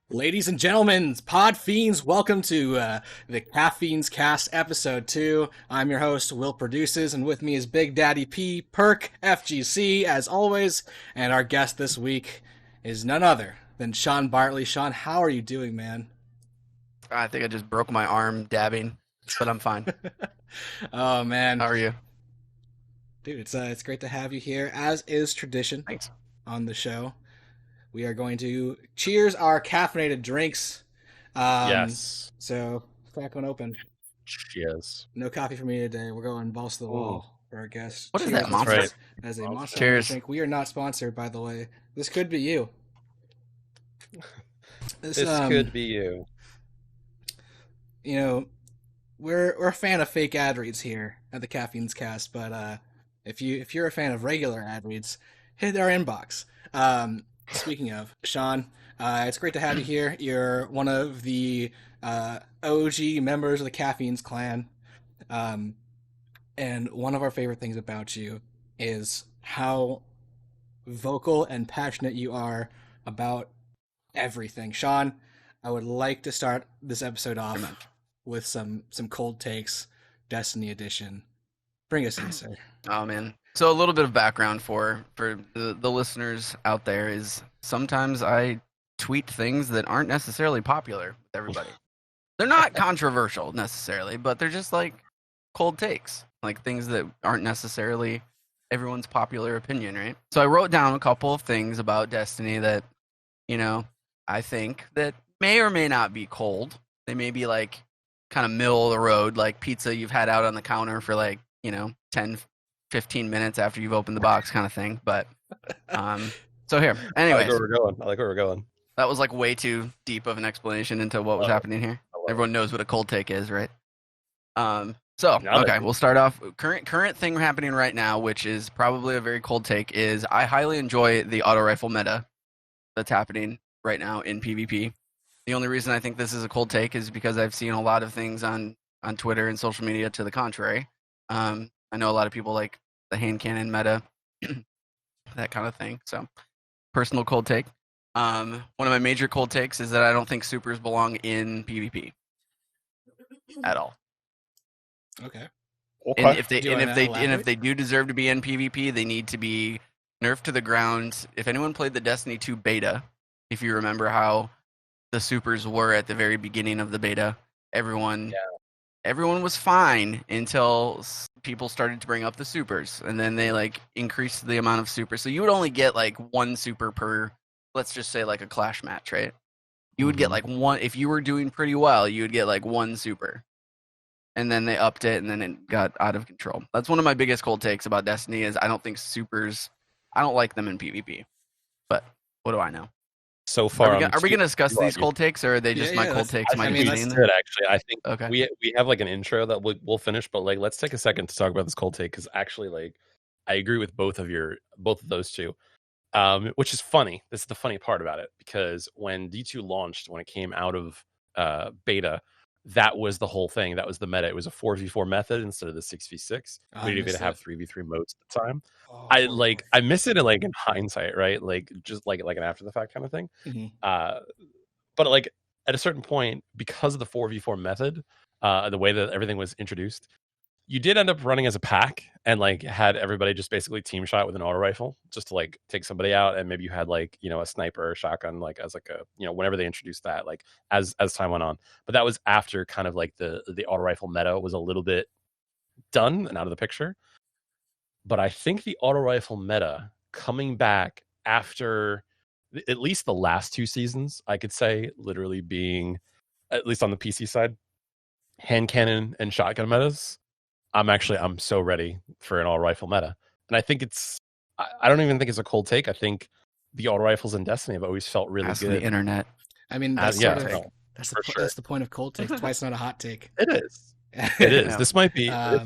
Ladies and gentlemen, pod fiends, welcome to the Caffeinds Cast episode 2. I'm your host, WillProduces, and with me is Big Daddy P, PerkFGC, as always, and our guest this week is none other than Sean Bartley. Sean, how are you doing, man? I think I just broke my arm dabbing, but I'm fine. Oh man, How are you? dude, it's great to have you here, as is tradition Thanks. on the show. We are going to cheers our caffeinated drinks. Um, Yes. so crack one open. Cheers. No coffee for me today. We're going balls to the Ooh. wall for our guests. What is Cheers that, Monster? right. as a Monster. monster Cheers. drink. We are not sponsored, by the way. This could be you. This could be you. You know, we're a fan of fake ad reads here at the Caffeines Cast, but if you're a fan of regular ad reads, hit our inbox. Speaking of Sean, it's great to have you here. You're one of the OG members of the Caffeines clan. And one of our favorite things about you is how vocal and passionate you are about everything. Sean, I would like to start this episode off with some cold takes, Destiny Edition. Bring us in, sir. Oh man. So a little bit of background for the listeners out there is sometimes I tweet things that aren't necessarily popular with everybody. They're not controversial necessarily, but they're just like cold takes, like things that aren't necessarily everyone's popular opinion, right? So I wrote down a couple of things about Destiny that, I think that may or may not be cold. They may be like kind of middle of the road, like pizza you've had out on the counter for like, 10, 15 minutes after you've opened the box kind of thing. But so here, I anyways, like where we're going. that was like way too deep of an explanation into what was happening here. Everyone knows what a cold take is, right? So okay, we'll start off. Current thing happening right now, which is probably a very cold take, is I highly enjoy the auto rifle meta that's happening right now in PvP. The only reason I think this is a cold take is because I've seen a lot of things on Twitter and social media to the contrary. I know a lot of people like the hand cannon meta, that kind of thing. So, personal cold take. One of my major cold takes is that I don't think supers belong in PvP at all. Okay. And if they Do you and wanna if they and elaborate? if they do deserve to be in PvP, they need to be nerfed to the ground. If anyone played the Destiny 2 beta, if you remember how the supers were at the very beginning of the beta, everyone was fine until people started to bring up the supers, and then they like increased the amount of supers. So you would only get like one super per, let's just say like a clash match, right? You would get like one if you were doing pretty well. You would get like one super, and then they upped it, and then it got out of control. That's one of my biggest cold takes about Destiny is I don't think supers. I don't like them in PvP, but what do I know? So far, Are we going to discuss these cold takes, or are they just Yeah, my yeah, cold that's- takes? I Am I think just we saying should them? actually. I think Okay. we have like an intro that we'll finish, but like let's take a second to talk about this cold take because actually, like, I agree with both of those two. Which is funny. This is the funny part about it because when D2 launched, when it came out of beta, that was the whole thing. That was the meta. It was a 4v4 method instead of the 6v6. I We didn't missed even have it. 3v3 modes at the time. Oh, I miss it in like in hindsight, right? Like just like an after the fact kind of thing. Mhm. But like at a certain point, because of the 4v4 method, the way that everything was introduced, you did end up running as a pack and like had everybody just basically team shot with an auto rifle just to like take somebody out, and maybe you had like a sniper or a shotgun like as like a whenever they introduced that like as time went on. But that was after kind of like the auto rifle meta was a little bit done and out of the picture. But I think the auto rifle meta coming back after at least the last two seasons, I could say, literally being at least on the PC side, hand cannon and shotgun metas. I'm so ready for an auto rifle meta, and I think I don't even think it's a cold take. I think the auto rifles in Destiny have always felt really Ask good. the internet. I mean, that's Yeah, sort of no, that's for sure. that's the point of cold takes. That's why it's not a hot take. It is. It is. Yeah. This might be a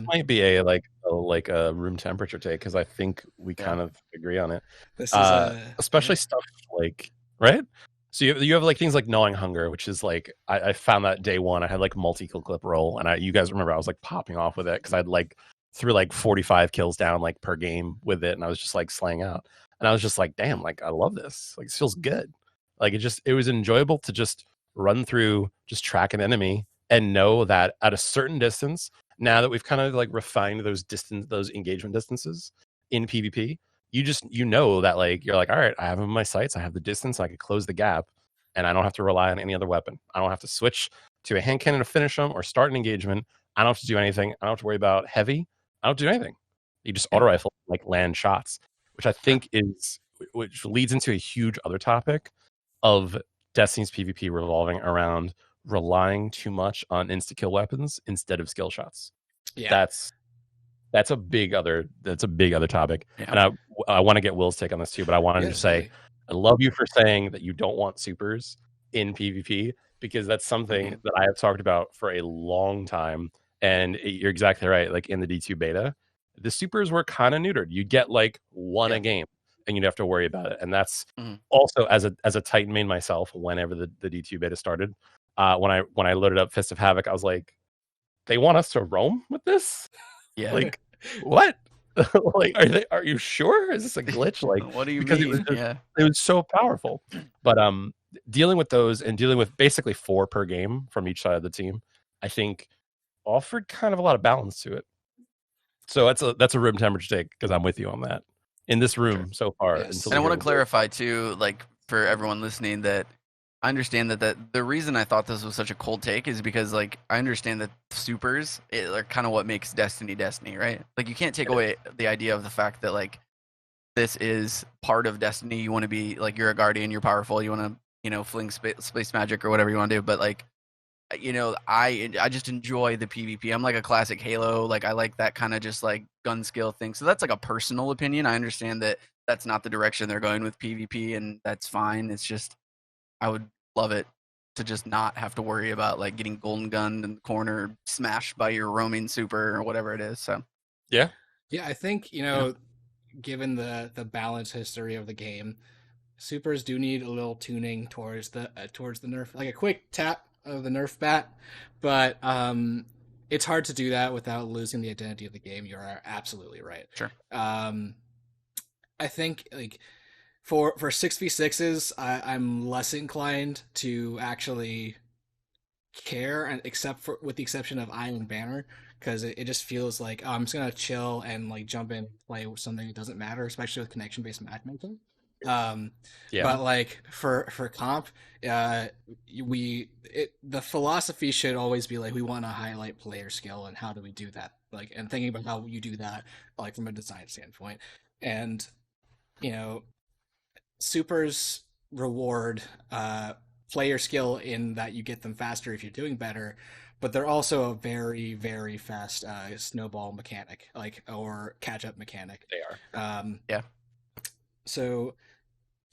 a room temperature take because I think we kind of agree on it. This is Especially stuff like right. So you have like things like gnawing hunger, which is like I found that day one. I had like multi-kill clip roll, and you guys remember I was like popping off with it because I'd like threw like 45 kills down like per game with it, and I was just like slaying out, and I was just like, damn, like I love this. Like this feels good. Like it was enjoyable to just run through, just track an enemy, and know that at a certain distance, now that we've kind of like refined those engagement distances in PvP, you know that like you're like, all right, I have them in my sights, I have the distance, I can close the gap, and I don't have to rely on any other weapon. I don't have to switch to a hand cannon to finish them or start an engagement. I don't have to do anything. I don't have to worry about heavy. I don't do anything. You just auto rifle, like land shots, which I think which leads into a huge other topic of Destiny's PvP revolving around relying too much on insta kill weapons instead of skill shots. Yeah. That's a big other topic. Yeah. And I want to get Will's take on this too, but I wanted to say I love you for saying that you don't want supers in PvP, because that's something that I have talked about for a long time. And you're exactly right. Like in the D2 beta, the supers were kind of neutered. You get like one a game and you'd have to worry about it. And that's also as a Titan main myself, whenever the D2 beta started, when I loaded up Fist of Havoc, I was like, they want us to roam with this? Yeah. Like, what? Like, are you sure? Is this a glitch? Like, what do you because mean? It was so powerful. But dealing with those and dealing with basically 4 per game from each side of the team, I think offered kind of a lot of balance to it. So that's a room temperature take, because I'm with you on that in this room so far. Yes. And I want to clarify too, like for everyone listening, that I understand that the reason I thought this was such a cold take is because like I understand that supers are kind of what makes Destiny, right? Like you can't take away the idea of the fact that like this is part of Destiny. You want to be like, you're a guardian, you're powerful, you want to fling space magic or whatever you want to do, but like I just enjoy the PvP. I'm like a classic Halo. Like I like that kind of just like gun skill thing. So that's like a personal opinion. I understand that that's not the direction they're going with PvP, and that's fine. It's just I would love it to just not have to worry about like getting golden gunned in the corner, smashed by your roaming super or whatever it is. So yeah, I think given the balanced history of the game, supers do need a little tuning towards the nerf, like a quick tap of the nerf bat, but it's hard to do that without losing the identity of the game. You're absolutely right. Sure. I think like for 6v6s, I'm less inclined to actually care, and with the exception of Iron Banner, because it just feels like I'm just gonna chill and like jump in and play with something that doesn't matter, especially with connection based matchmaking. But like for comp, the philosophy should always be like, we want to highlight player skill, and how do we do that, like, and thinking about how you do that like from a design standpoint. And supers reward player skill in that you get them faster if you're doing better, but they're also a very, very fast snowball mechanic, like, or catch up mechanic. They are. So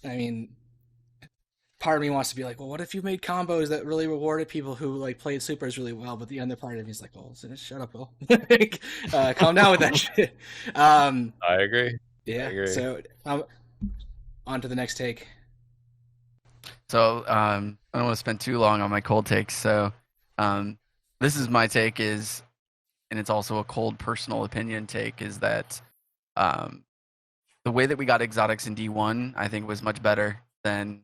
I mean, part of me wants to be like, well, what if you made combos that really rewarded people who like played supers really well? But the other part of me is like, well, shut up, Will. Calm down with that shit. I agree. Yeah. I agree. So on to the next take. So I don't want to spend too long on my cold takes. So this is my take and it's also a cold personal opinion take, is that the way that we got exotics in D1, I think, was much better than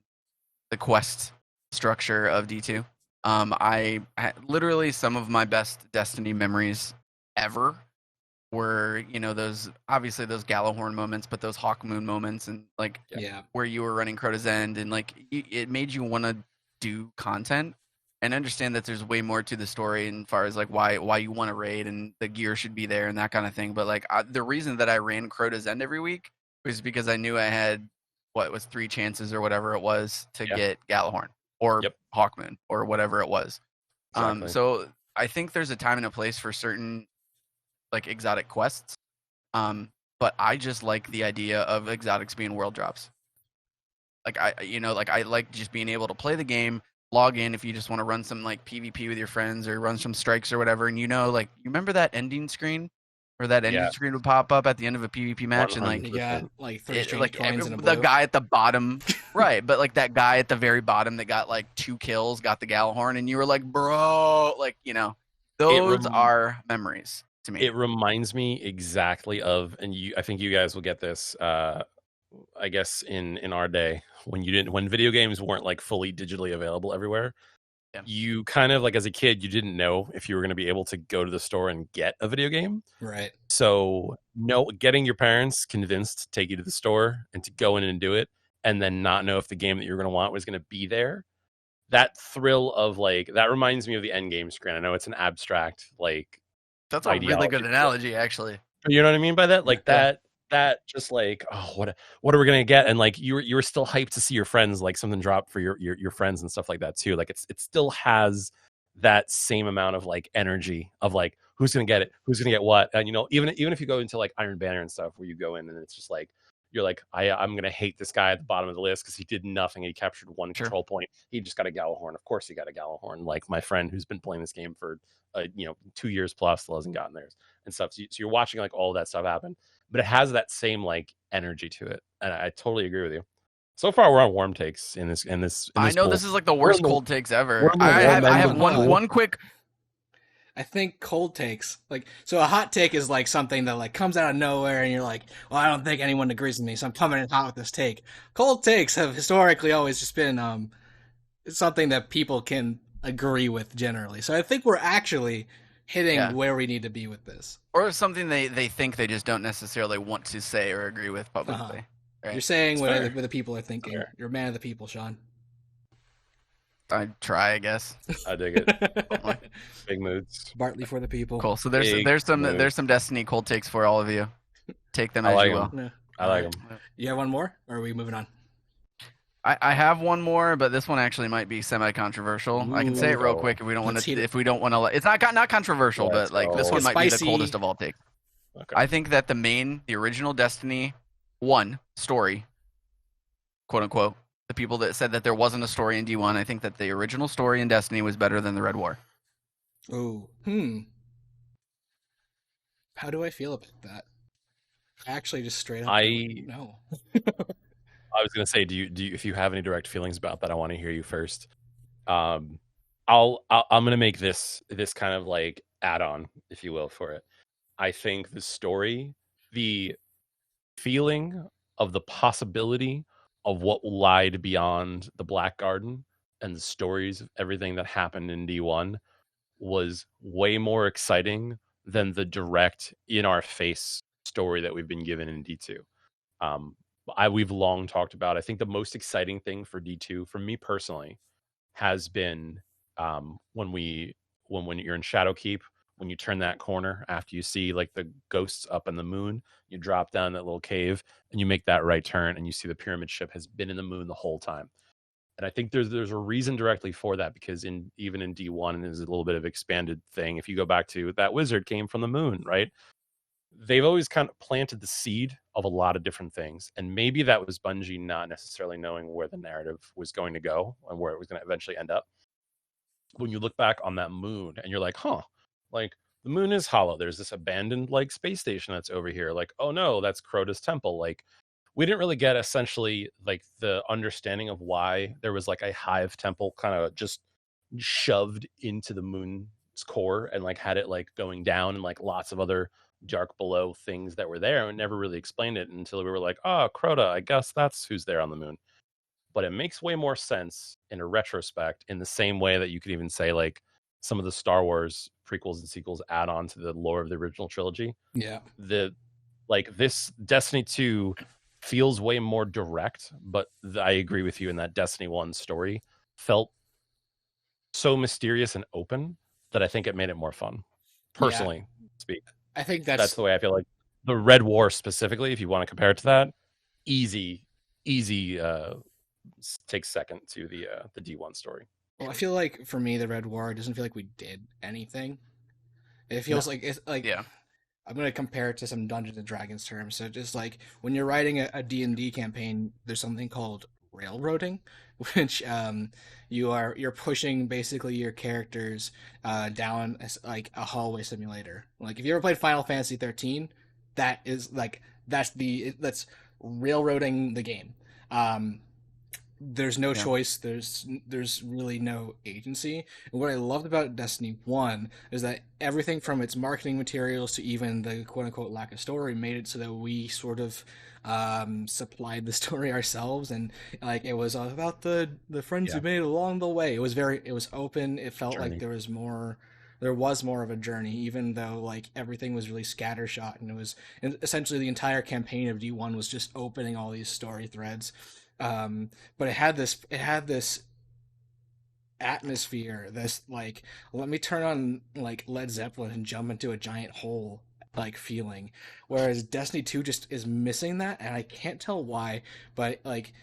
the quest structure of D2. I literally, some of my best Destiny memories ever were, those Gallahorn moments, but those Hawk Moon moments, and like where you were running Crota's End, and like it made you want to do content and understand that there's way more to the story, as far as like why you want to raid and the gear should be there and that kind of thing. But like the reason that I ran Crota's End every week was because I knew I had 3 chances or whatever it was to get Gallahorn or Hawk Moon or whatever it was. Exactly. So I think there's a time and a place for certain like exotic quests. But I just like the idea of exotics being world drops. Like I like just being able to play the game, log in if you just want to run some like PvP with your friends or run some strikes or whatever, and like you remember that ending screen? Or that ending screen would pop up at the end of a PvP match, 100%. And like you got like 3 strange coins in a blue. The guy at the bottom, right? But like that guy at the very bottom that got like 2 kills, got the Gallahorn, and you were like, bro, like those are memories to me. It reminds me exactly of, and I think you guys will get this I guess in our day when video games weren't like fully digitally available everywhere, Yeah. you kind of like as a kid you didn't know if you were going to be able to go to the store and get a video game. Right. So getting your parents convinced to take you to the store and to go in and do it, and then not know if the game that you're going to want was going to be there. That thrill of like that reminds me of the end game screen. I know it's an abstract like That's a really ideology, good analogy, actually. you know what I mean by that? Like Yeah. that just like, oh, what are we gonna get? And like you were still hyped to see your friends, like something drop for your friends and stuff like that too. Like it still has that same amount of like energy of like who's gonna get it, who's gonna get what. And even if you go into like Iron Banner and stuff where you go in and it's just like you're like, I'm gonna hate this guy at the bottom of the list because he did nothing. He captured one Sure. control point. He just got a Gallahorn. Of course he got a Gallahorn. Like my friend who's been playing this game for 2 years plus still hasn't gotten theirs and stuff. So you're watching like all that stuff happen, but it has that same like energy to it, and I totally agree with you. So far, we're on warm takes in this. I know pool. this is like the worst cold takes ever. we're in the I warm have end of the pool. one quick. I think cold takes, like, so a hot take is like something that like comes out of nowhere and you're like, well, I don't think anyone agrees with me, so I'm coming in hot with this take. Cold takes have historically always just been something that people can agree with generally. So I think we're actually hitting where we need to be with this. Or something they think they just don't necessarily want to say or agree with publicly. Right? You're saying what the people are thinking. Fair. You're a man of the people, Sean. I try, I guess. I dig it. Big moods. Bartley for the people. Cool. So there's some Destiny cold takes for all of you. Take them as you will. Yeah. I like them. You have one more, or are we moving on? I have one more, but this one actually might be semi-controversial. I can say it real quick if we don't want to. If we don't want to, it's not controversial, but like this one might be the coldest of all takes. Okay. I think that the original Destiny 1 story, quote unquote, the people that said that there wasn't a story in D1, I think that the original story in Destiny was better than the Red War. Oh, how do I feel about that? Actually, just straight up, no. I was gonna say, do you if you have any direct feelings about that, I want to hear you first. I'm gonna make this kind of like add-on, if you will, for it. I think the story, the feeling of the possibility of what lied beyond the Black Garden and the stories of everything that happened in D1 was way more exciting than the direct in-our-face story that we've been given in D2. We've long talked about, I think the most exciting thing for D2, for me personally, has been when you're in Shadowkeep, when you turn that corner after you see like the ghosts up in the moon, you drop down that little cave and you make that right turn and you see the pyramid ship has been in the moon the whole time. And I think there's a reason directly for that, because even in D1, and there's a little bit of expanded thing. If you go back to that wizard came from the moon, right? They've always kind of planted the seed of a lot of different things. And maybe that was Bungie not necessarily knowing where the narrative was going to go and where it was going to eventually end up. When you look back on that moon and you're like, like the moon is hollow. There's this abandoned like space station that's over here. Like, oh no, that's Crota's temple. Like, we didn't really get essentially like the understanding of why there was like a hive temple kind of just shoved into the moon's core and like had it like going down and like lots of other dark below things that were there, and never really explained it until we were like, oh, Crota, I guess that's who's there on the moon. But it makes way more sense in a retrospect, in the same way that you could even say like some of the Star Wars prequels and sequels add on to the lore of the original trilogy. Yeah. This Destiny 2 feels way more direct, but I agree with you in that Destiny 1 story felt so mysterious and open that I think it made it more fun. Personally, speak. I think that's the way I feel. Like the Red War specifically, if you want to compare it to that, easy takes second to the D1 story. Well, I feel like for me, the Red War doesn't feel like we did anything. It feels like it's like I'm going to compare it to some Dungeons and Dragons terms. So just like when you're writing a D&D campaign, there's something called railroading, which you're pushing basically your characters down like a hallway simulator. Like if you ever played Final Fantasy 13, that's railroading the game. there's no Yeah. choice. There's really no agency. And what I loved about Destiny 1 is that everything from its marketing materials to even the quote unquote lack of story made it so that we sort of supplied the story ourselves, and like it was all about the friends Yeah. you made along the way. It was open. It felt like Journey. there was more of a journey, even though like everything was really scattershot, and it was and essentially the entire campaign of D1 was just opening all these story threads. But it had this atmosphere, this like let me turn on like Led Zeppelin and jump into a giant hole like feeling. Whereas Destiny 2 just is missing that, and I can't tell why, but like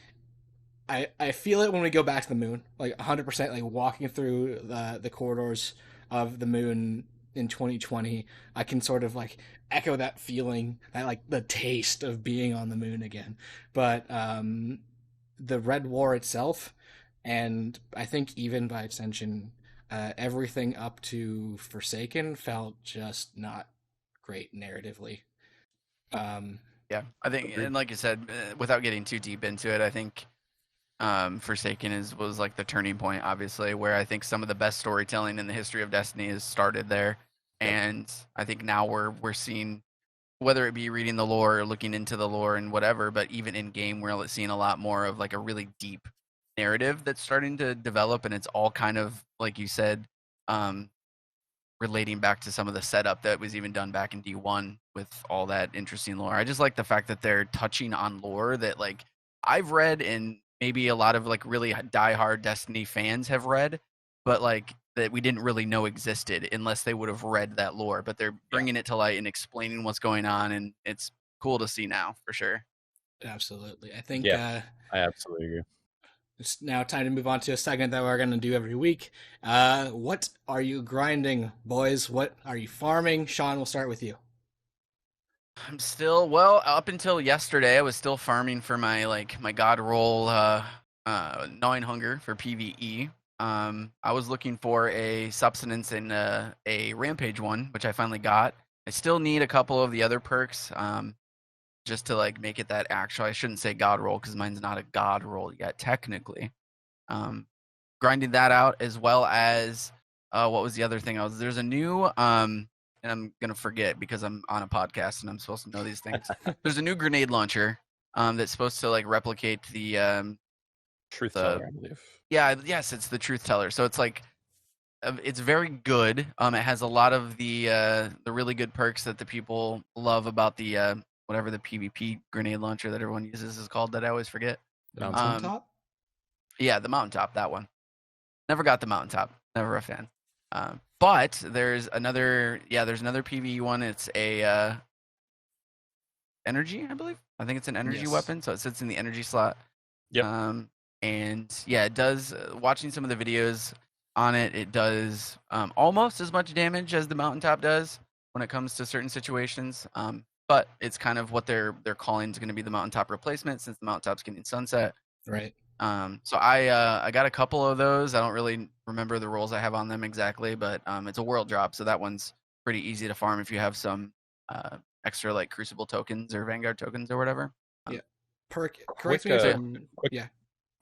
I feel it when we go back to the moon, like 100%, like walking through the corridors of the moon in 2020. I can sort of like echo that feeling, that like the taste of being on the moon again. But the Red War itself, and I think even by extension, everything up to Forsaken felt just not great narratively. Um, Yeah, I think, Agreed. and like you said, without getting too deep into it, I think Forsaken was like the turning point, obviously, where I think some of the best storytelling in the history of Destiny has started there, Yep. and I think now we're seeing, whether it be reading the lore or looking into the lore and whatever, but even in game, we're seeing a lot more of like a really deep narrative that's starting to develop, and it's all kind of like you said, um, relating back to some of the setup that was even done back in D1 with all that interesting lore. I just like the fact that they're touching on lore that like I've read and maybe a lot of like really diehard Destiny fans have read, but like that we didn't really know existed unless they would have read that lore. But they're Yeah. bringing it to light and explaining what's going on, and it's cool to see now for sure. Absolutely. I think Yeah. I absolutely agree. it's now time to move on to a segment that we're going to do every week. What are you grinding, boys? What are you farming? Sean, we'll start with you. I'm still, well, up until yesterday, I was still farming for my god roll, gnawing hunger for PVE. I was looking for a subsistence and a rampage one, which I finally got. I still need a couple of the other perks, just to like make it that actual. I shouldn't say god roll because mine's not a god roll yet, technically. Um, Grinding that out, as well as what was the other thing? There's a new and I'm gonna forget because I'm on a podcast and I'm supposed to know these things. There's a new grenade launcher that's supposed to like replicate Truth the teller, I believe. yes, it's the truth teller. So it's like it's very good. It has a lot of the really good perks that the people love about the whatever the PvP grenade launcher that everyone uses is called that I always forget. Mountaintop? Yeah, the mountaintop, that one. Never got the mountaintop. Never a fan. But there's another PvE one. It's a energy, I believe. I think it's an energy Yes. weapon, so it sits in the energy slot. Yep. And yeah, it does. Watching some of the videos on it, it does almost as much damage as the mountaintop does when it comes to certain situations. But it's kind of what they're calling is going to be the mountaintop replacement since the mountaintop's getting sunset. Right. So I got a couple of those. I don't really remember the rolls I have on them exactly, but it's a world drop, so that one's pretty easy to farm if you have some extra like Crucible tokens or Vanguard tokens or whatever. Yeah. Perk. Correct Quick, me if so I'm. quick- Yeah.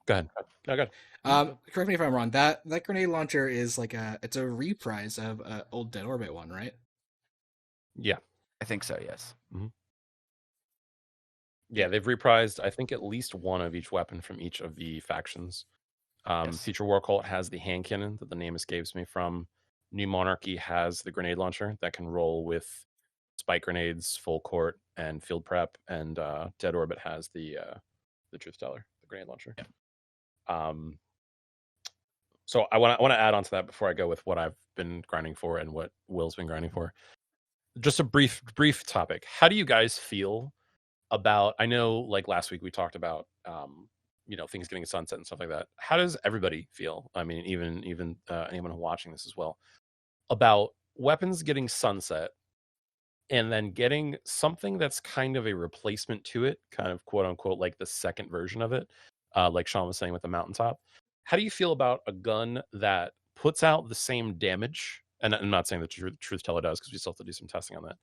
Go ahead. No, go ahead. Correct me if I'm wrong. That grenade launcher is like it's a reprise of old Dead Orbit one, right? Yeah. I think so. Yes. Yeah, they've reprised, I think, at least one of each weapon from each of the factions. Yes. Future War Cult has the hand cannon that the name escapes me from. New Monarchy has the grenade launcher that can roll with spike grenades, full court, and field prep. And Dead Orbit has the truth teller, the grenade launcher. Yeah. So I want to add on to that before I go with what I've been grinding for and what Will's been grinding for. Just a brief topic. How do you guys feel about, I know like last week we talked about things getting sunset and stuff like that. How does everybody feel? I mean, even anyone watching this as well, about weapons getting sunset and then getting something that's kind of a replacement to it, kind of quote unquote like the second version of it, like Sean was saying with the mountaintop. How do you feel about a gun that puts out the same damage? And I'm not saying that truth teller does, because we still have to do some testing on that,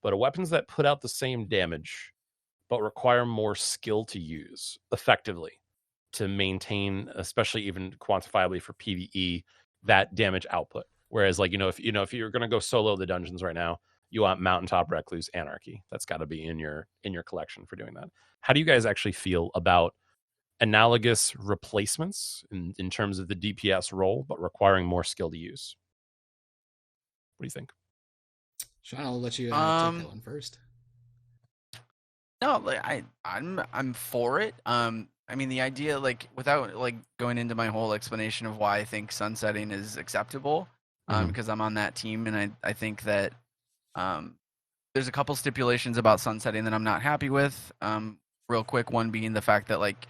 but weapons that put out the same damage but require more skill to use effectively to maintain, especially even quantifiably for PvE, that damage output. Whereas, like, if you're going to go solo the dungeons right now, you want Mountaintop, Recluse, Anarchy. That's got to be in your collection for doing that. How do you guys actually feel about analogous replacements in terms of the DPS role, but requiring more skill to use? What do you think? Sean, I'll let you take that one first. No, like I'm for it. I mean, the idea, like, without like going into my whole explanation of why I think sunsetting is acceptable, because I'm on that team, and I think that there's a couple stipulations about sunsetting that I'm not happy with. Real quick, one being the fact that, like,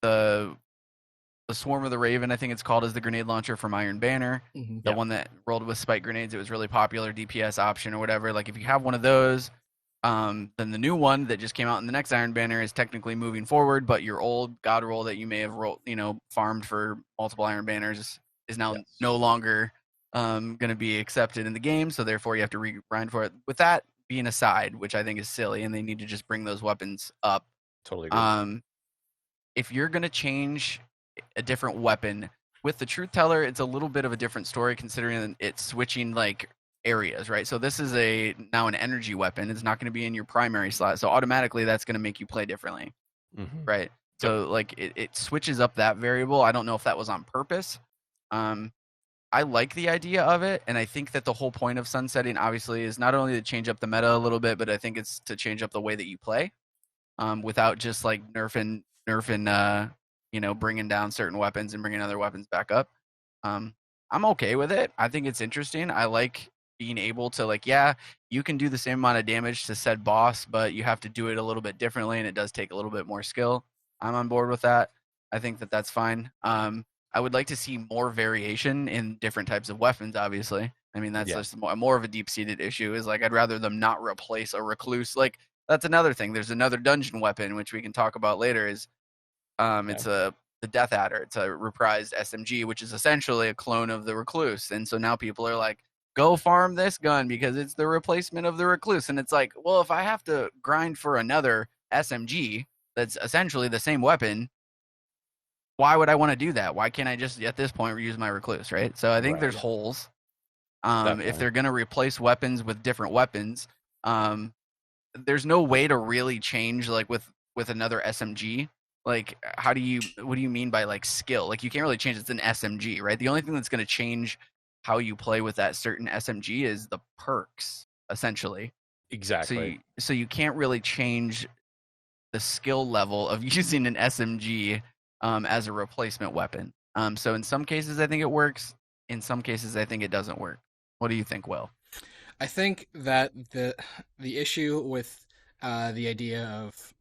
the Swarm of the Raven, I think it's called, is the grenade launcher from Iron Banner. The one that rolled with spike grenades, it was really popular DPS option or whatever. Like, if you have one of those, then the new one that just came out in the next Iron Banner is technically moving forward, but your old God roll that you may have farmed for multiple Iron Banners is now no longer going to be accepted in the game, so therefore you have to regrind for it. With that being aside, which I think is silly, and they need to just bring those weapons up. Totally agree. If you're going to change a different weapon with the Truth Teller, it's a little bit of a different story considering it's switching like areas, right? So this is now an energy weapon. It's not going to be in your primary slot, so automatically that's going to make you play differently, right? So like it switches up that variable. I don't know if that was on purpose. I like the idea of it, and I think that the whole point of sunsetting obviously is not only to change up the meta a little bit, but I think it's to change up the way that you play, without just like nerfing, bringing down certain weapons and bringing other weapons back up. I'm okay with it. I think it's interesting. I like being able to, like, yeah, you can do the same amount of damage to said boss, but you have to do it a little bit differently, and it does take a little bit more skill. I'm on board with that. I think that that's fine. I would like to see more variation in different types of weapons, obviously. I mean, that's just more of a deep-seated issue, is like, I'd rather them not replace a Recluse. Like, that's another thing. There's another dungeon weapon, which we can talk about later, is it's the Death Adder. It's a reprised SMG, which is essentially a clone of the Recluse. And so now people are like, go farm this gun because it's the replacement of the Recluse. And it's like, well, if I have to grind for another SMG that's essentially the same weapon, why would I want to do that? Why can't I just, at this point, reuse my Recluse, right? So I think there's holes. If they're going to replace weapons with different weapons, there's no way to really change, like, with another SMG. Like, what do you mean by, like, skill? Like, you can't really change, it's an SMG, right? The only thing that's going to change how you play with that certain SMG is the perks, essentially. Exactly. So you can't really change the skill level of using an SMG as a replacement weapon. So in some cases, I think it works. In some cases, I think it doesn't work. What do you think, Will? I think that the issue with the idea of,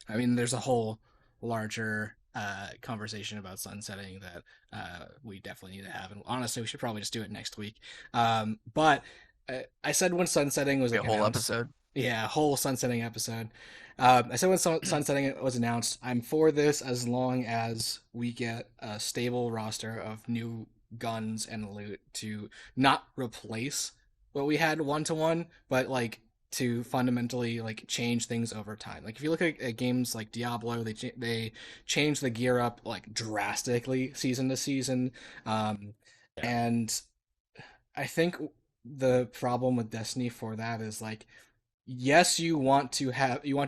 I mean, there's a whole larger conversation about sunsetting that we definitely need to have, and honestly, we should probably just do it next week. But I said when sunsetting was like a whole announced, episode. Yeah, a whole sunsetting episode. I said when sunsetting was announced, I'm for this as long as we get a stable roster of new guns and loot to not replace what we had one to one, but like to fundamentally like change things over time. Like if you look at games like Diablo, they change the gear up like drastically season to season, and I think the problem with Destiny for that is like, yes, you want to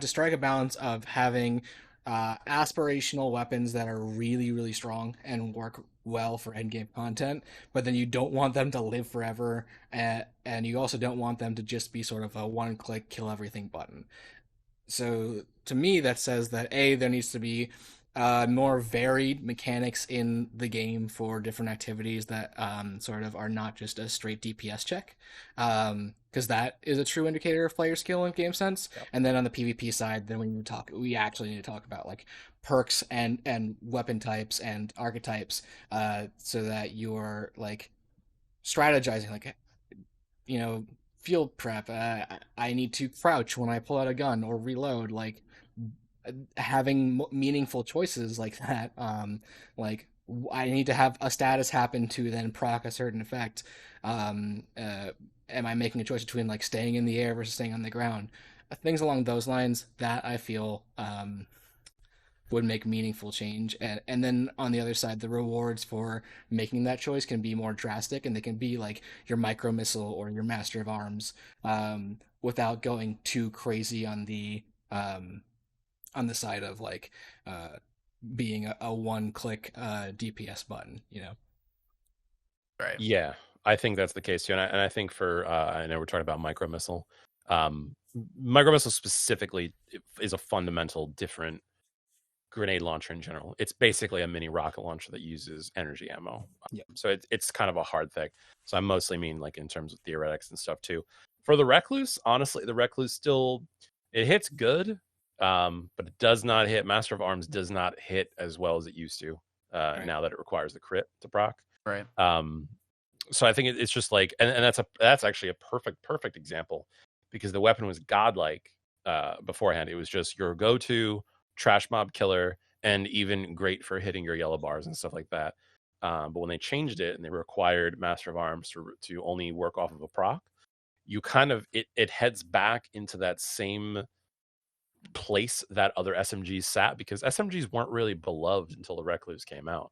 strike a balance of having aspirational weapons that are really really strong and work well for end game content, but then you don't want them to live forever, and you also don't want them to just be sort of a one click kill everything button. So to me, that says that there needs to be more varied mechanics in the game for different activities that sort of are not just a straight DPS check, because that is a true indicator of player skill in game sense. Yep. And then on the PvP side, then we actually need to talk about like perks and weapon types and archetypes, so that you're like strategizing, like, field prep. I need to crouch when I pull out a gun or reload. Like having meaningful choices like that. Like I need to have a status happen to then proc a certain effect. Am I making a choice between like staying in the air versus staying on the ground? Things along those lines that I feel would make meaningful change. And then on the other side, the rewards for making that choice can be more drastic, and they can be like your micro missile or your master of arms, without going too crazy on the side of like uh, being a one click DPS button. Right. Yeah, I think that's the case too, and I think for I know we're talking about micro missile. Micro missile specifically is a fundamental different grenade launcher in general. It's basically a mini rocket launcher that uses energy ammo. Yep. So it's kind of a hard thing. So I mostly mean like in terms of theoretics and stuff too. For the Recluse, honestly, the Recluse still it hits good, but it does not hit. Master of Arms does not hit as well as it used to. Right. Now that it requires the crit to proc. Right. So I think it's just like, and that's actually a perfect example because the weapon was godlike beforehand. It was just your go-to trash mob killer and even great for hitting your yellow bars and stuff like that. But when they changed it and they required Master of Arms to only work off of a proc, you kind of it heads back into that same place that other SMGs sat because SMGs weren't really beloved until the Recluse came out.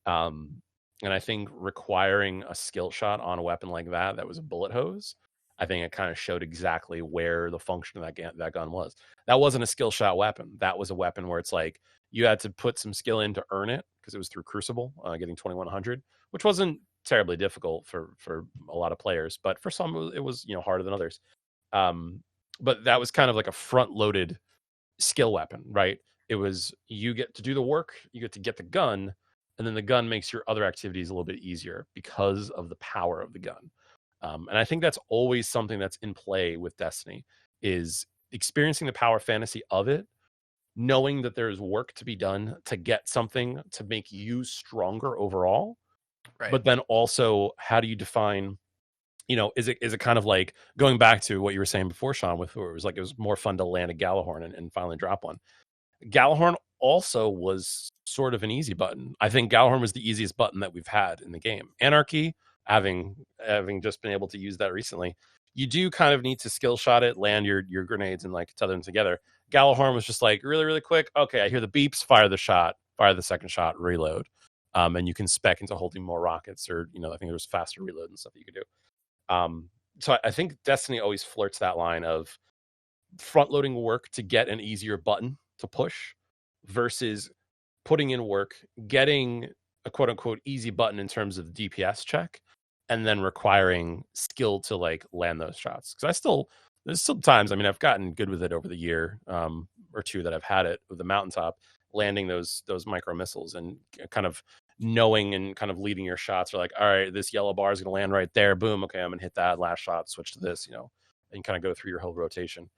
And I think requiring a skill shot on a weapon like that was a bullet hose, I think it kind of showed exactly where the function of that gun was. That wasn't a skill shot weapon. That was a weapon where it's like you had to put some skill in to earn it because it was through Crucible, getting 2100, which wasn't terribly difficult for a lot of players, but for some it was harder than others. But that was kind of like a front loaded skill weapon, right? It was you get to do the work, you get to get the gun, and then the gun makes your other activities a little bit easier because of the power of the gun. And I think that's always something that's in play with Destiny is experiencing the power fantasy of it, knowing that there's work to be done to get something to make you stronger overall. Right. But then also, how do you define, is it kind of like going back to what you were saying before, Sean, with where it was like it was more fun to land a Gallahorn and finally drop one. Gallahorn also was sort of an easy button. I think Gallahorn was the easiest button that we've had in the game. Anarchy, having just been able to use that recently, you do kind of need to skill shot it, land your grenades, and like tether them together. Gallahorn was just like really, really quick. Okay, I hear the beeps, fire the shot, fire the second shot, reload. And you can spec into holding more rockets, or I think there was faster reload and stuff that you could do. So I think Destiny always flirts that line of front loading work to get an easier button to push versus putting in work, getting a quote unquote easy button in terms of the DPS check, and then requiring skill to like land those shots. Because there's still times, I've gotten good with it over the year or two that I've had it with the mountaintop, landing those micro missiles and kind of knowing and kind of leading your shots are like, all right, this yellow bar is going to land right there. Boom. Okay, I'm going to hit that last shot, switch to this, and kind of go through your whole rotation.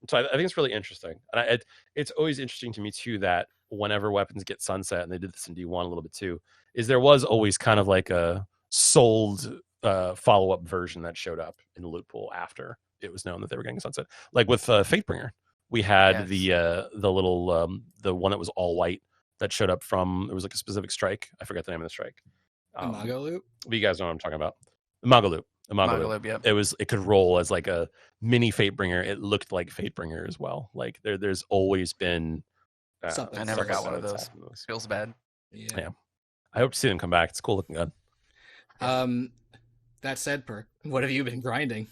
So I think it's really interesting. And it's always interesting to me too that whenever weapons get sunset, and they did this in D1 a little bit too, is there was always kind of like a sold follow-up version that showed up in the loot pool after it was known that they were getting sunset. Like with Fatebringer, we had the little the one that was all white that showed up from, it was like a specific strike. I forget the name of the strike. Imago loop. But you guys know what I'm talking about. Imago loop. Yep. It could roll as like a mini Fatebringer. It looked like Fatebringer as well. Like there's always been I never got one of those. Feels bad. Yeah. I hope to see them come back. It's a cool looking gun. That said, Perk, what have you been grinding?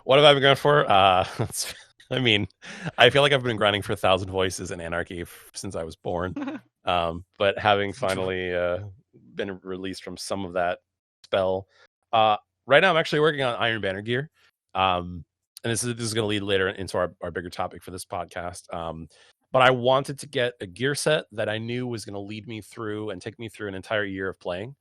What have I been going for? I feel like I've been grinding for 1,000 Voices in Anarchy since I was born. But having finally been released from some of that spell, right now I'm actually working on Iron Banner gear. And this is going to lead later into our bigger topic for this podcast. But I wanted to get a gear set that I knew was going to lead me through and take me through an entire year of playing,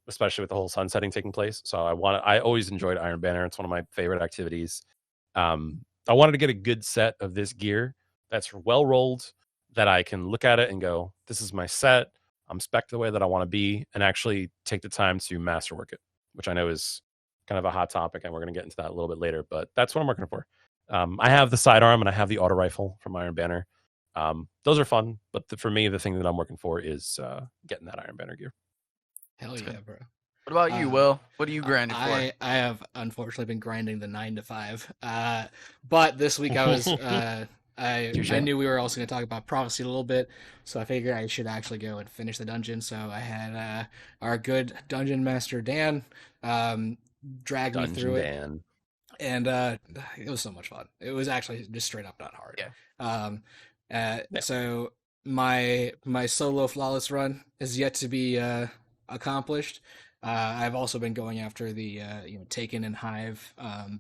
especially with the whole sunsetting taking place. So I always enjoyed Iron Banner. It's one of my favorite activities. I wanted to get a good set of this gear that's well rolled, that I can look at it and go, this is my set. I'm spec'd the way that I want to be, and actually take the time to masterwork it, which I know is kind of a hot topic, and we're going to get into that a little bit later, but that's what I'm working for. I have the sidearm and I have the auto rifle from Iron Banner. Those are fun, but for me, the thing that I'm working for is getting that Iron Banner gear. Hell yeah, bro. What about you, Will? What are you grinding for? I have unfortunately been grinding the 9 to 5. But this week I was I knew we were also going to talk about prophecy a little bit, so I figured I should actually go and finish the dungeon. So I had our good dungeon master Dan drag me through it, Dan. and it was so much fun. It was actually just straight up not hard. So my solo flawless run is yet to be accomplished. I've also been going after the Taken and Hive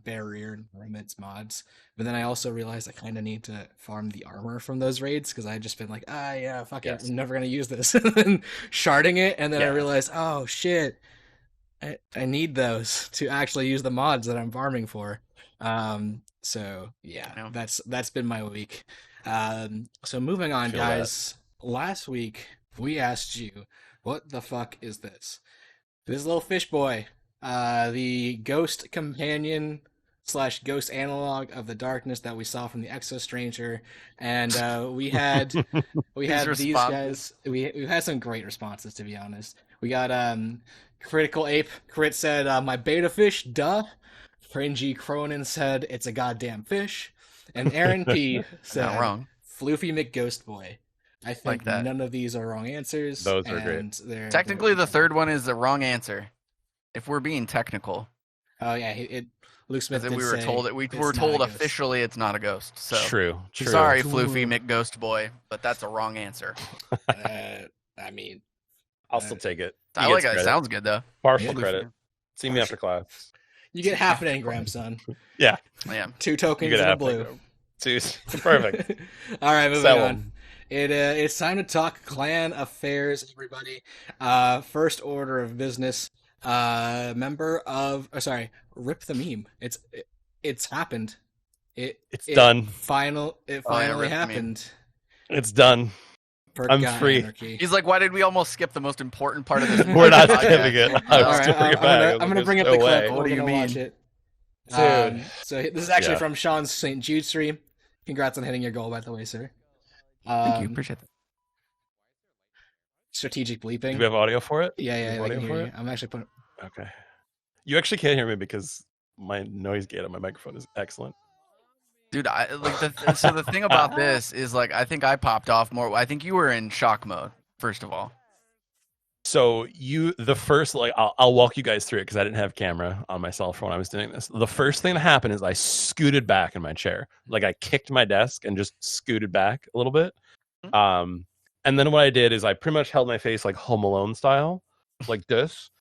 barrier and limits mods, but then I also realized I kind of need to farm the armor from those raids because I just been like, yeah, fuck it, I'm never gonna use this, and sharding it, and then I realized, oh shit, I need those to actually use the mods that I'm farming for. So yeah, that's been my week. So moving on, guys. Last week we asked you, what the fuck is this? This little fish boy, the ghost companion / ghost analog of the darkness that we saw from the Exo Stranger, and we had these guys. We've had some great responses, to be honest. We got Critical Ape Crit said, "My beta fish, duh." Fringy Cronin said, "It's a goddamn fish," and Aaron P said, Not wrong. "Floofy McGhost Boy." I think none of these are wrong answers. Those are great. Technically, the third one is the wrong answer. If we're being technical. Oh yeah, Luke Smith did we were told that we were told officially it's not a ghost. So true. Sorry, Floofy McGhost Boy, but that's a wrong answer. I mean, I'll still take it. I like it. It sounds good though. Partial credit. See me after class. You get half an engram, son. Yeah. 2 tokens in the blue. Perfect. All right, moving on. It's time to talk clan affairs, everybody. First order of business. Rip the meme. It's happened. It's done. It finally happened. It's done. I'm free. Anarchy. He's like, why did we almost skip the most important part of this? We're not skipping it. I'm gonna bring up the clip. What do you mean? Watch it. Dude. So this is actually from Sean's St. Jude stream. Congrats on hitting your goal, by the way, sir. Thank you. Appreciate that. Strategic bleeping. Do we have audio for it? Yeah, I can hear you. I'm actually putting. Okay. You actually can't hear me because my noise gate on my microphone is excellent. Dude, so the thing about this is, like, I think I popped off more. I think you were in shock mode, first of all. So I'll walk you guys through it because I didn't have camera on my cell phone when I was doing this. The first thing that happened is I scooted back in my chair. Like, I kicked my desk and just scooted back a little bit. And then what I did is I pretty much held my face like Home Alone style, like this.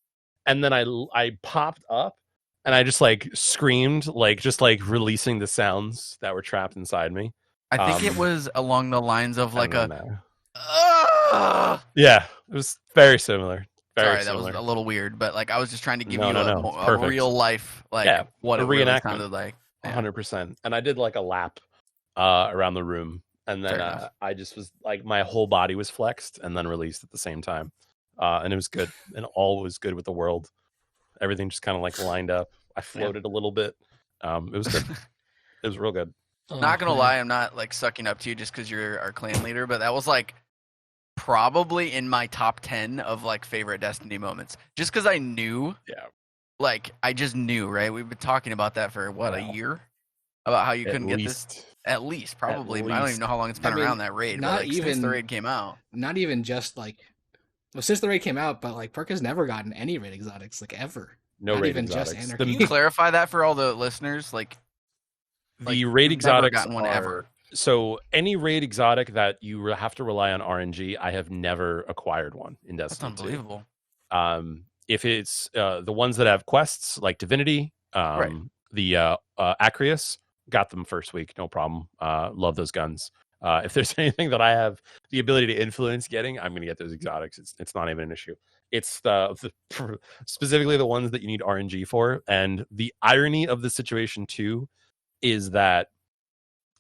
And then I popped up and I just like screamed, just releasing the sounds that were trapped inside me. I think it was along the lines of like yeah, it was very similar. Sorry, that was a little weird, but like I was just trying to give you a real life, what it really sounded like. 100%. And I did like a lap around the room, and then I just was like, my whole body was flexed and then released at the same time, and it was good, and all was good with the world. Everything just kind of like lined up. I floated a little bit. It was good. It was real good. Not gonna lie, I'm not like sucking up to you just because you're our clan leader, but that was like probably in my top 10 of like favorite Destiny moments. Just because I knew, I just knew, right? We've been talking about that for a year, about how you couldn't get this. At least, probably. I don't even know how long it's been around that raid. Not even since the raid came out. Not even just since the raid came out, but like Perk has never gotten any raid exotics, like ever. No not raid even exotics. Just Can you clarify that for all the listeners? The raid exotics gotten one ever. So any raid exotic that you have to rely on RNG, I have never acquired one in Destiny. That's unbelievable. 2. If it's the ones that have quests like Divinity, the Acreus, got them first week, no problem. Love those guns. If there's anything that I have the ability to influence getting, I'm going to get those exotics. It's not even an issue. It's specifically the ones that you need RNG for. And the irony of the situation too is that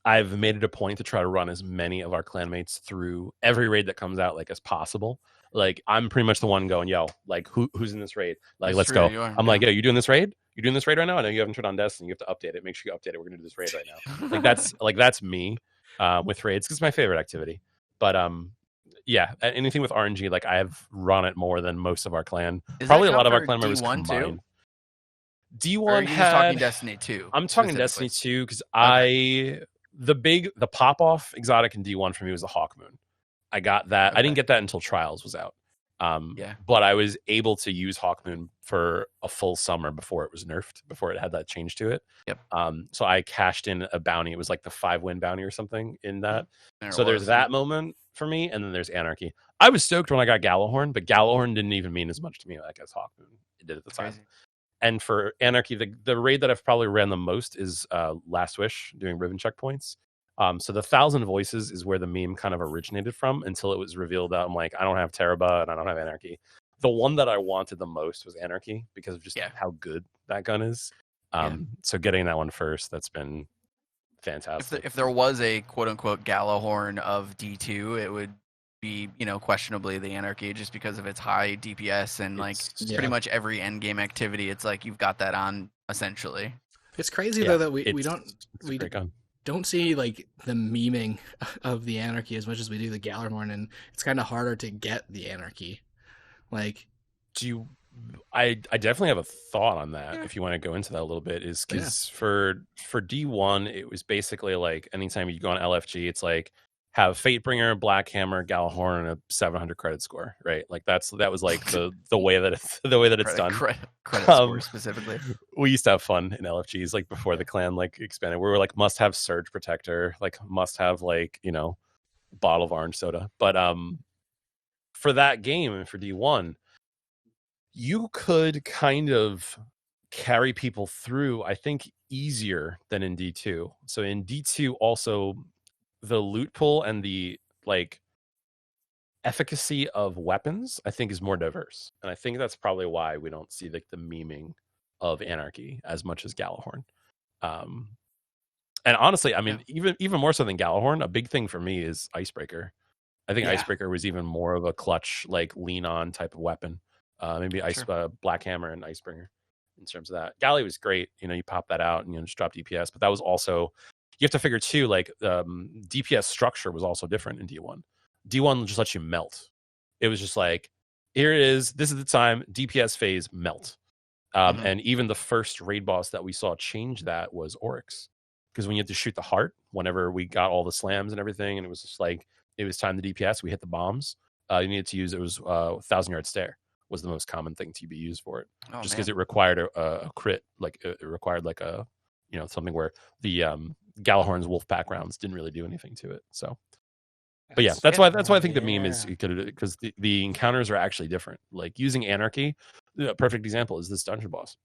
I've made it a point to try to run as many of our clanmates through every raid that comes out as possible. Like, I'm pretty much the one going, yo, like who's in this raid? Like, let's go. I'm like, yo, you doing this raid? You doing this raid right now? I know you haven't turned on Destiny. You have to update it. Make sure you update it. We're gonna do this raid right now. That's me with raids, because it's my favorite activity. But anything with RNG, I have run it more than most of our clan. Probably a lot of our clan members combined. Too? D1 just talking Destiny 2. I'm talking Destiny 2 because I the pop off exotic in D1 for me was the Hawkmoon. I got that. Okay. I didn't get that until Trials was out. But I was able to use Hawkmoon for a full summer before it was nerfed, before it had that change to it. Yep. So I cashed in a bounty. It was like the 5-win bounty or something in that. There there's that moment for me, and then there's Anarchy. I was stoked when I got Gallahorn, but Gallahorn didn't even mean as much to me like as Hawkmoon it did at the time. Crazy. And for Anarchy, the raid that I've probably ran the most is Last Wish, doing Riven checkpoints. So the 1,000 Voices is where the meme kind of originated from until it was revealed that I'm like, I don't have Teraba and I don't have Anarchy. The one that I wanted the most was Anarchy because of just how good that gun is. So getting that one first, that's been fantastic. If there was a quote unquote Gallahorn of D2, it would be, questionably the Anarchy just because of its high DPS and pretty much every end game activity. It's like you've got that on essentially. It's crazy though that we don't see like the memeing of the Anarchy as much as we do the Gallahorn, and it's kind of harder to get the Anarchy. Like, I definitely have a thought on that. If you want to go into that a little bit, is because for D1 it was basically like anytime you go on LFG, it's like have Fatebringer, Black Hammer, Gallahorn, and a 700 credit score, right? Like that was like the way that it's done. Credit score specifically. We used to have fun in LFGs like before the clan like expanded. We were like must have Surge Protector, like must have like bottle of orange soda. But for that game and for D1, you could kind of carry people through, I think, easier than in D2. So in D2 also, the loot pool and the efficacy of weapons, I think, is more diverse. And I think that's probably why we don't see the memeing of Anarchy as much as Gallahorn. And honestly, I mean, even more so than Gallahorn, a big thing for me is Icebreaker. I think Icebreaker was even more of a clutch, lean on type of weapon. Maybe Black Hammer and Icebringer in terms of that. Galley was great. You pop that out and just drop DPS, but that was also, you have to figure too, DPS structure was also different in D1. D1 just lets you melt. It was just like, here it is. This is the time. DPS phase melt. And even the first raid boss that we saw change that was Oryx. Because when you had to shoot the heart, whenever we got all the slams and everything, and it was just like, it was time to DPS, we hit the bombs. You needed to use, it was 1,000-yard stare was the most common thing to be used for it. Just because it required a crit, it required a, something where the Gallahorn's Wolfpack rounds didn't really do anything to it. So, but that's why I think the meme is because the encounters are actually different. Like using Anarchy, a perfect example is this dungeon boss.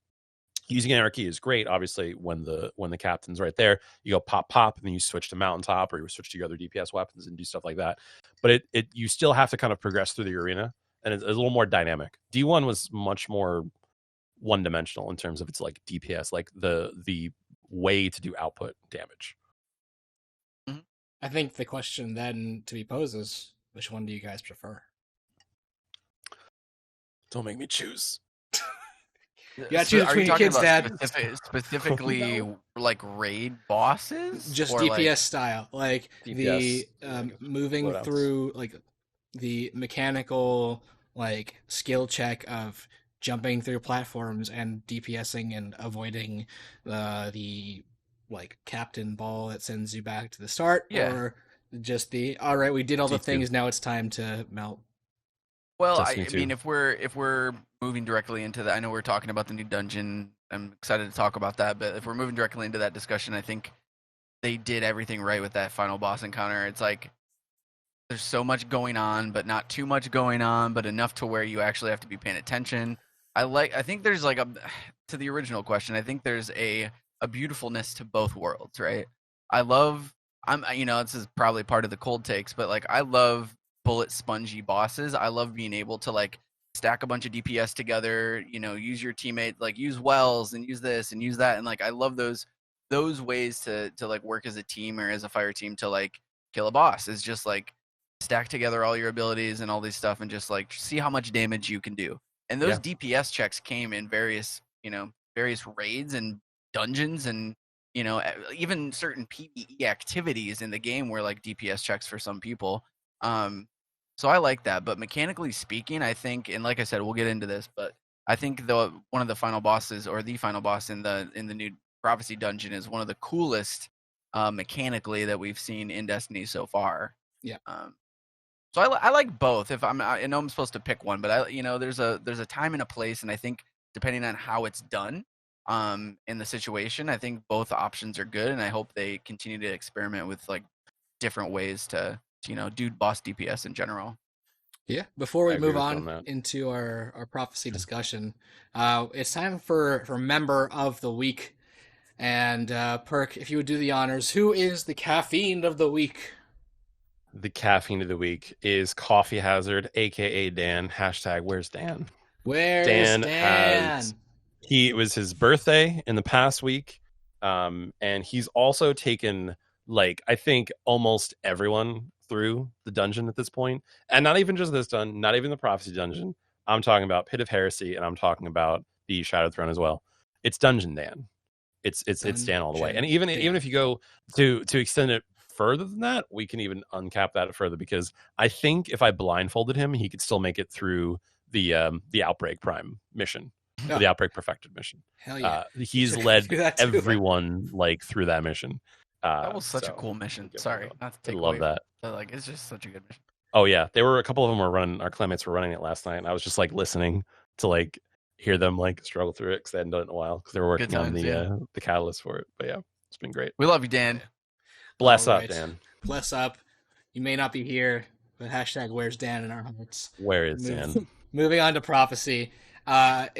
Using Anarchy is great, obviously, when the captain's right there. You go pop, and then you switch to mountaintop, or you switch to your other DPS weapons and do stuff like that. But you still have to kind of progress through the arena, and it's a little more dynamic. D1 was much more one-dimensional in terms of its DPS, the way to do output damage. I think the question then to be posed is, which one do you guys prefer? Don't make me choose. You gotta choose between your kids, Dad. Specifically, raid bosses? Just DPS style. DPS, moving through, the mechanical, skill check of jumping through platforms and DPSing and avoiding the captain ball that sends you back to the start, or just all right, we did all the things, now it's time to melt. Well, I mean, if we're moving directly into that, I know we're talking about the new dungeon. I'm excited to talk about that, but if we're moving directly into that discussion, I think they did everything right with that final boss encounter. It's there's so much going on, but not too much going on, but enough to where you actually have to be paying attention. I think there's to the original question, I think there's a beautifulness to both worlds, right? This is probably part of the cold takes, but I love bullet spongy bosses. I love being able to stack a bunch of DPS together, use your teammate, use wells and use this and use that. And I love those ways to work as a team or as a fire team to kill a boss, is just stack together all your abilities and all these stuff and just see how much damage you can do. And those DPS checks came in various raids and dungeons and, even certain PvE activities in the game were DPS checks for some people. So I like that, but mechanically speaking, I think, and like I said, we'll get into this, but I think one of the final bosses, or the final boss in the new Prophecy dungeon, is one of the coolest mechanically that we've seen in Destiny so far. Yeah. So I like both. If I know I'm supposed to pick one, but there's a time and a place, and I think depending on how it's done, in the situation, I think both options are good, and I hope they continue to experiment with like different ways to do boss DPS in general. Yeah. Before I we agree move with you on on that. into our prophecy Sure. discussion, it's time for member of the week. And Perk, if you would do the honors, who is the caffeine of the week? The caffeine of the week is Coffee Hazard, aka Dan. Hashtag Where's Dan? Where's Dan Dan? It was his birthday in the past week, and he's also taken like I think almost everyone through the dungeon at this point, and not even just this dungeon, not even the prophecy dungeon. I'm talking about Pit of Heresy, and I'm talking about the Shadow Throne as well. It's Dungeon Dan. It's Dan all the way, and even if you go to extend it further than that, we can even uncap that further, because I think if I blindfolded him, he could still make it through the Outbreak Prime mission. Oh, The Outbreak Perfected mission. hell yeah. He's You're led do that too. everyone like through that mission. That was such a cool mission. give him Sorry, a- not to I take love away. that. But like, it's just such a good mission. Oh yeah, they were a couple of them were running. Our clanmates were running it last night, and I was just like listening to like hear them like struggle through it because they hadn't done it in a while because they were working on times, the catalyst for it. But yeah, it's been great. We love you, Dan. Bless All up, right. Dan. Bless up. You may not be here, but hashtag Where's Dan in our hearts. Where is Dan? Moving on to prophecy.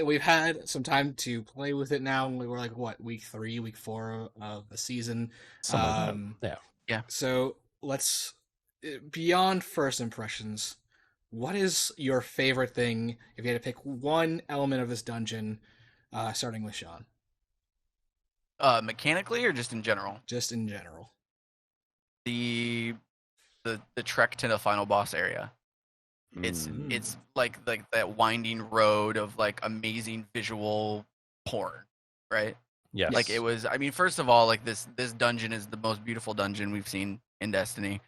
We've had some time to play with it now. We were like, what, week 3, week 4 of the season. Something like that. Yeah. So let's, beyond first impressions, what is your favorite thing if you had to pick one element of this dungeon, starting with Sean? Mechanically or just in general? Just in general. The trek to the final boss area. It's like that winding road of like amazing visual porn, right? Yes. Like it was. I mean, first of all, like this dungeon is the most beautiful dungeon we've seen in Destiny.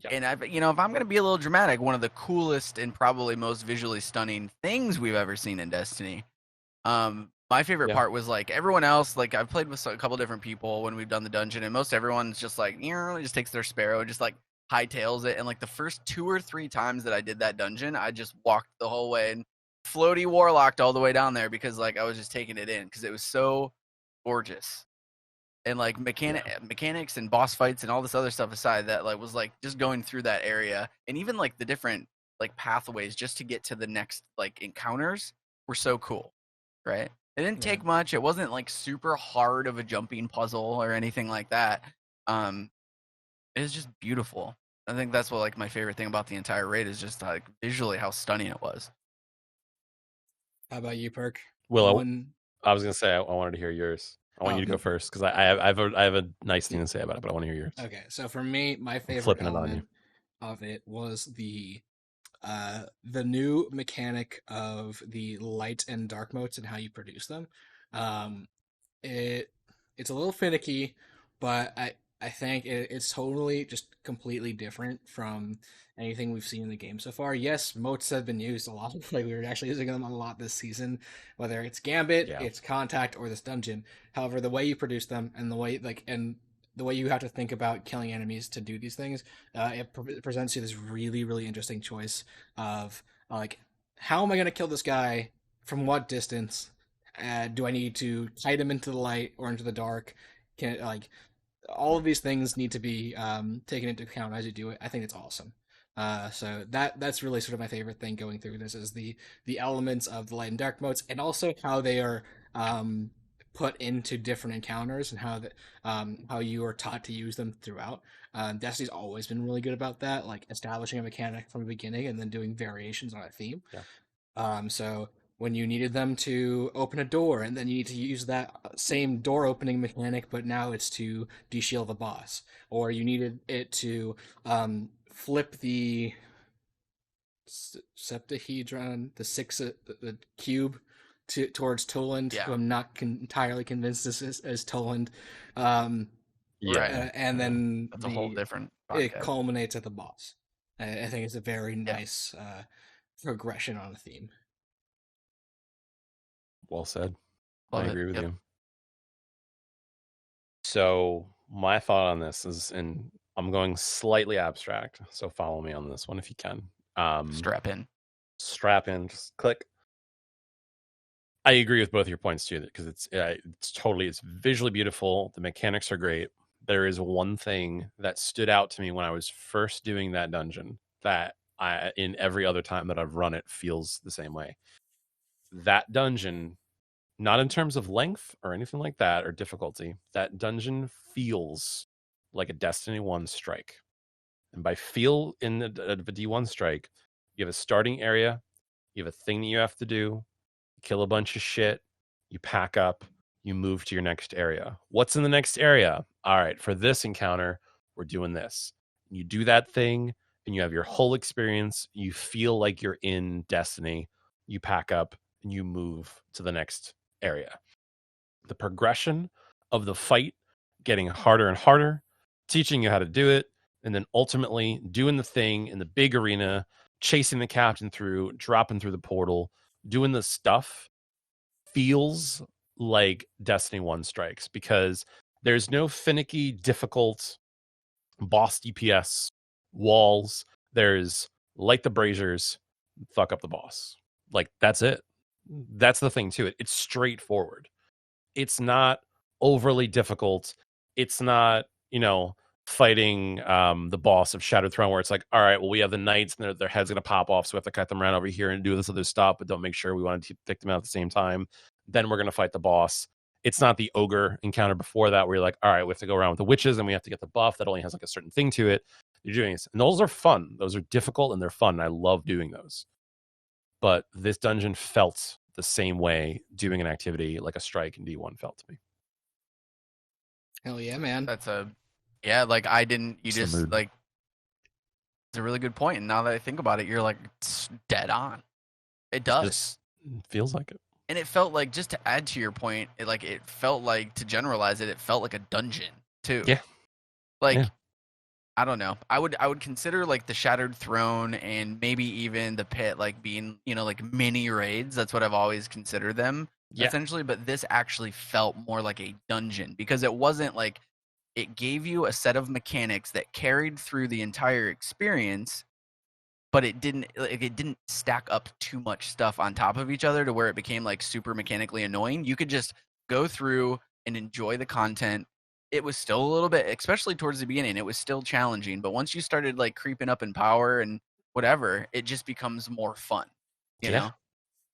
Yeah. And if I'm gonna be a little dramatic, one of the coolest and probably most visually stunning things we've ever seen in Destiny. My favorite part was like everyone else. Like I've played with a couple different people when we've done the dungeon, and most everyone's just like just takes their sparrow and just like hightails it. And like the first 2 or 3 times that I did that dungeon, I just walked the whole way and floaty warlocked all the way down there because like I was just taking it in because it was so gorgeous. And like mechanics and boss fights and all this other stuff aside, that like was like just going through that area, and even like the different like pathways just to get to the next like encounters were so cool, right? It didn't take much. It wasn't like super hard of a jumping puzzle or anything like that. It was just beautiful. I think that's what like my favorite thing about the entire raid is just like visually how stunning it was. How about you, Perk? Will, I was gonna say I wanted to hear yours. I want you to go first because I have a nice thing to say about it, but I want to hear yours. Okay, so for me, my favorite element of it was the new mechanic of the light and dark motes and how you produce them. It's a little finicky, but I think it's totally just completely different from anything we've seen in the game so far. Yes, motes have been used a lot. Like we were actually using them a lot this season, whether it's Gambit, it's Contact, or this dungeon. However, the way you produce them and the way you have to think about killing enemies to do these things, it presents you this really, really interesting choice of like, how am I going to kill this guy? From what distance? Do I need to kite him into the light or into the dark? Can like all of these things need to be taken into account as you do it. I think it's awesome. So that's really sort of my favorite thing going through this is the elements of the light and dark modes, and also how they are put into different encounters and how you are taught to use them throughout. Destiny's always been really good about that, like establishing a mechanic from the beginning and then doing variations on a theme. So when you needed them to open a door, and then you need to use that same door opening mechanic, but now it's to de-shield the boss, or you needed it to flip the septahedron, the cube towards Toland, who I'm not entirely convinced this is Toland. And then that's a whole different podcast. It culminates at the boss. I think it's a very nice progression on a theme. Well said. Love I agree with you. you. So my thought on this is, and I'm going slightly abstract, so follow me on this one if you can. Strap in. Strap in, just click. I agree with both your points too, because it's visually beautiful. The mechanics are great. There is one thing that stood out to me when I was first doing that dungeon that in every other time that I've run it feels the same way. That dungeon, not in terms of length or anything like that or difficulty, that dungeon feels like a Destiny 1 strike. And by feel in a D1 strike, you have a starting area, you have a thing that you have to do, kill a bunch of shit, you pack up, you move to your next area. What's in the next area? All right, for this encounter, we're doing this. You do that thing, and you have your whole experience. You feel like you're in Destiny. You pack up, and you move to the next area. The progression of the fight getting harder and harder, teaching you how to do it, and then ultimately doing the thing in the big arena, chasing the captain through, dropping through the portal, doing the stuff feels like Destiny 1 strikes, because there's no finicky, difficult boss DPS walls. There's light the braziers, fuck up the boss. Like, that's it. That's the thing to it. It's straightforward. It's not overly difficult. It's not, fighting the boss of Shattered Throne, where it's like, all right, well, we have the knights and their head's going to pop off, so we have to cut them around over here and do this other stuff, but don't make sure we want to pick them out at the same time. Then we're going to fight the boss. It's not the ogre encounter before that, where you're like, all right, we have to go around with the witches and we have to get the buff that only has like a certain thing to it. You're doing this. And those are fun. Those are difficult and they're fun. And I love doing those. But this dungeon felt the same way doing an activity like a strike in D1 felt to me. Hell yeah, man. Like I didn't, you just like, it's a really good point. And now that I think about it, you're like, it's dead on. It does. Just feels like it. And it felt like, just to add to your point, it felt like, to generalize it, it felt like a dungeon too. Yeah. Like, I don't know. I would consider like the Shattered Throne and maybe even the Pit like being, like mini raids. That's what I've always considered them essentially. But this actually felt more like a dungeon, because it wasn't like, it gave you a set of mechanics that carried through the entire experience, but it didn't stack up too much stuff on top of each other to where it became like super mechanically annoying. You could just go through and enjoy the content. It was still a little bit, especially towards the beginning, it was still challenging, but once you started like creeping up in power and whatever, it just becomes more fun, you know?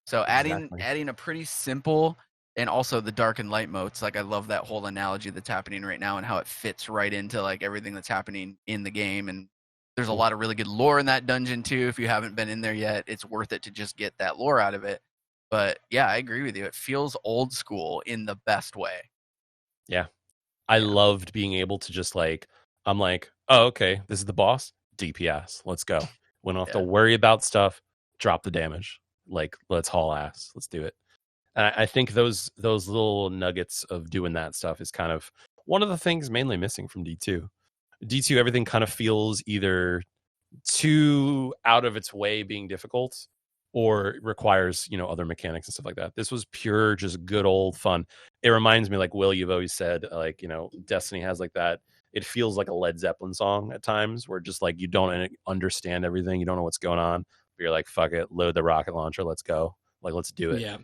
So adding a pretty simple, and also the dark and light modes, like I love that whole analogy that's happening right now and how it fits right into like everything that's happening in the game. And there's a lot of really good lore in that dungeon too. If you haven't been in there yet, it's worth it to just get that lore out of it. But yeah, I agree with you. It feels old school in the best way. Yeah. I loved being able to just like, I'm like, oh, okay, this is the boss. DPS. Let's go. We don't have to worry about stuff. Drop the damage. Like, let's haul ass. Let's do it. And I think those little nuggets of doing that stuff is kind of one of the things mainly missing from D2. D2, everything kind of feels either too out of its way being difficult, or requires, other mechanics and stuff like that. This was pure, just good old fun. It reminds me, like Will, you've always said, like, Destiny has like that. It feels like a Led Zeppelin song at times, where just like you don't understand everything, you don't know what's going on, but you're like, fuck it, load the rocket launcher, let's go, like let's do it.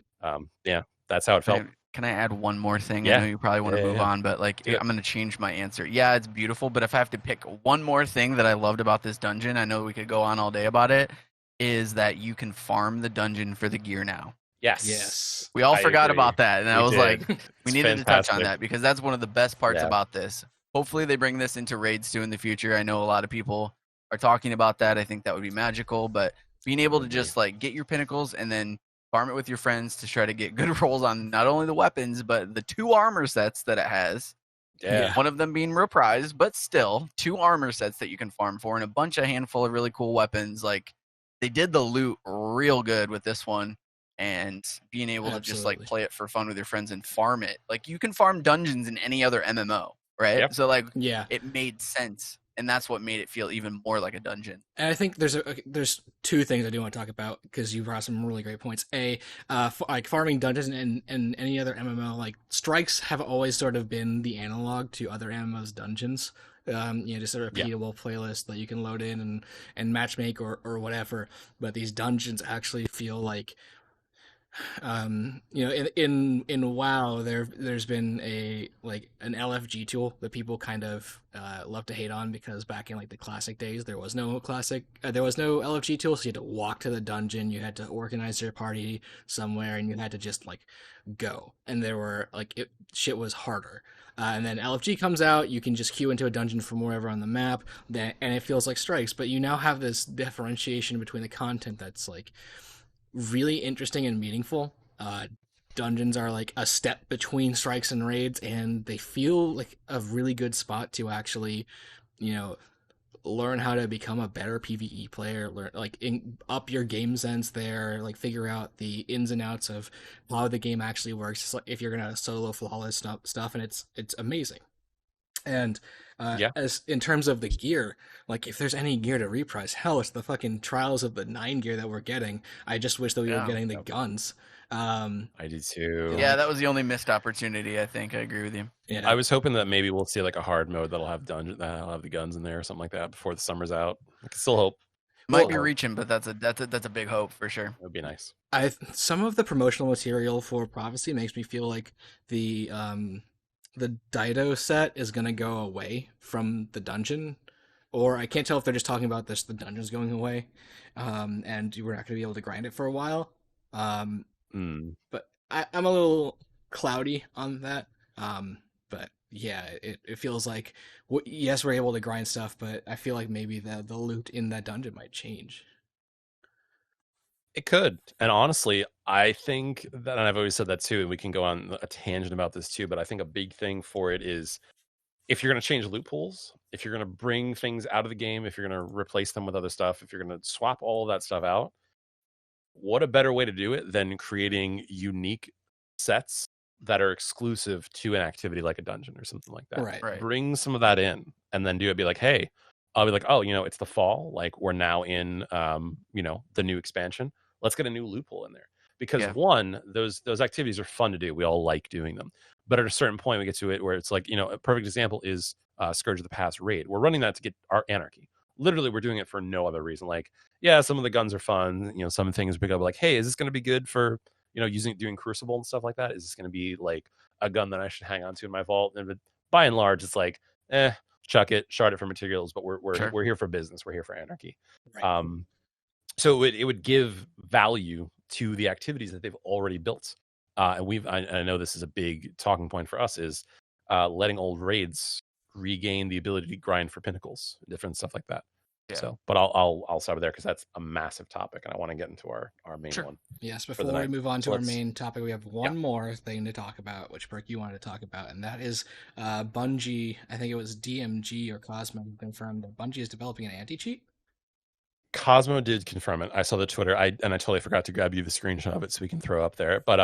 Yeah, that's how it felt. Can I add one more thing? I know you probably want to move on, but like I'm going to change my answer. Yeah, it's beautiful, but if I have to pick one more thing that I loved about this dungeon, I know we could go on all day about it, is that you can farm the dungeon for the gear now. Yes. We all forgot about that, and I was like, we needed to touch on that, because that's one of the best parts about this. Hopefully they bring this into raids too in the future. I know a lot of people are talking about that. I think that would be magical, but being able to just like get your pinnacles and then farm it with your friends to try to get good rolls on not only the weapons, but the 2 armor sets that it has. One of them being reprised, but still 2 armor sets that you can farm for, and a handful of really cool weapons. Like, they did the loot real good with this one, and being able to just like play it for fun with your friends and farm it. Like, you can farm dungeons in any other MMO, right? So like, it made sense and that's what made it feel even more like a dungeon. And I think there's two things I do want to talk about because you brought some really great points. Like farming dungeons and any other MMO, like strikes have always sort of been the analog to other MMOs dungeons. Just a repeatable playlist that you can load in and matchmake or whatever. But these dungeons actually feel like in WoW, there's been an LFG tool that people kind of love to hate on because back in like the classic days, there was no LFG tool, so you had to walk to the dungeon, you had to organize your party somewhere, and you had to just like go. And there were shit was harder. And then LFG comes out, you can just queue into a dungeon from wherever on the map, and it feels like strikes. But you now have this differentiation between the content that's like really interesting and meaningful. Dungeons are like a step between strikes and raids, and they feel like a really good spot to actually, learn how to become a better PvE player, up your game sense there, like figure out the ins and outs of how the game actually works. It's like if you're gonna solo flawless stuff, and it's amazing. And as in terms of the gear, like if there's any gear to reprise, hell, it's the fucking Trials of the 9 gear that we're getting. I just wish that we were getting the guns. I did too. Yeah, that was the only missed opportunity. I think I agree with you. Yeah. I was hoping that maybe we'll see like a hard mode that'll have the guns in there or something like that before the summer's out. I can still hope. Might be reaching, but that's a big hope for sure. It would be nice. Some of the promotional material for Prophecy makes me feel like the Dido set is going to go away from the dungeon, or I can't tell if they're just talking about the dungeon's going away, and we're not going to be able to grind it for a while. But I'm a little cloudy on that. But yeah, it feels like, yes, we're able to grind stuff, but I feel like maybe the loot in that dungeon might change. It could. And honestly, I think that, and I've always said that too, and we can go on a tangent about this too, but I think a big thing for it is if you're going to change loot pools, if you're going to bring things out of the game, if you're going to replace them with other stuff, if you're going to swap all of that stuff out, what a better way to do it than creating unique sets that are exclusive to an activity like a dungeon or something like that. Right. Bring some of that in and then do it. Be like, hey, I'll be like, oh, it's the fall. Like we're now in, the new expansion. Let's get a new loophole in there because one, those activities are fun to do. We all like doing them, but at a certain point we get to it where it's like, a perfect example is Scourge of the Past raid. We're running that to get our anarchy. Literally, we're doing it for no other reason. Like, yeah, some of the guns are fun. Some things pick up like, hey, is this going to be good for, doing Crucible and stuff like that? Is this going to be like a gun that I should hang on to in my vault? And by and large, it's like, chuck it, shard it for materials. But we're here for business. We're here for anarchy. Right. So it would give value to the activities that they've already built. And I know this is a big talking point for us is letting old raids regain the ability to grind for pinnacles, different stuff like that. Yeah. So, but I'll start there because that's a massive topic, and I want to get into our main one. Yes, before we move on to our main topic, we have one more thing to talk about, which Perk you wanted to talk about, and that is Bungie. I think it was DMG or Cosmo confirmed that Bungie is developing an anti-cheat. Cosmo did confirm it. I saw the Twitter. I totally forgot to grab you the screenshot of it so we can throw up there. But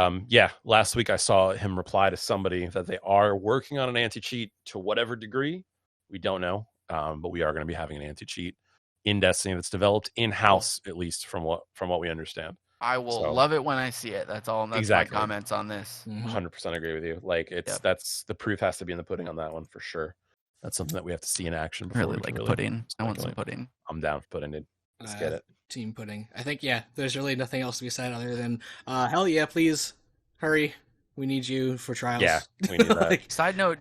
last week I saw him reply to somebody that they are working on an anti-cheat to whatever degree. We don't know, but we are going to be having an anti-cheat in Destiny that's developed in-house, at least from what we understand. I will love it when I see it. That's all. That's exactly my comments on this. 100% agree with you. Like that's the proof has to be in the pudding on that one for sure. That's something that we have to see in action. Before really like pudding. I want some pudding. I'm down for pudding, dude. Let's get it. Team pudding. I think, there's really nothing else to be said other than, hell yeah, please hurry. We need you for trials. Yeah, we need that. Side note,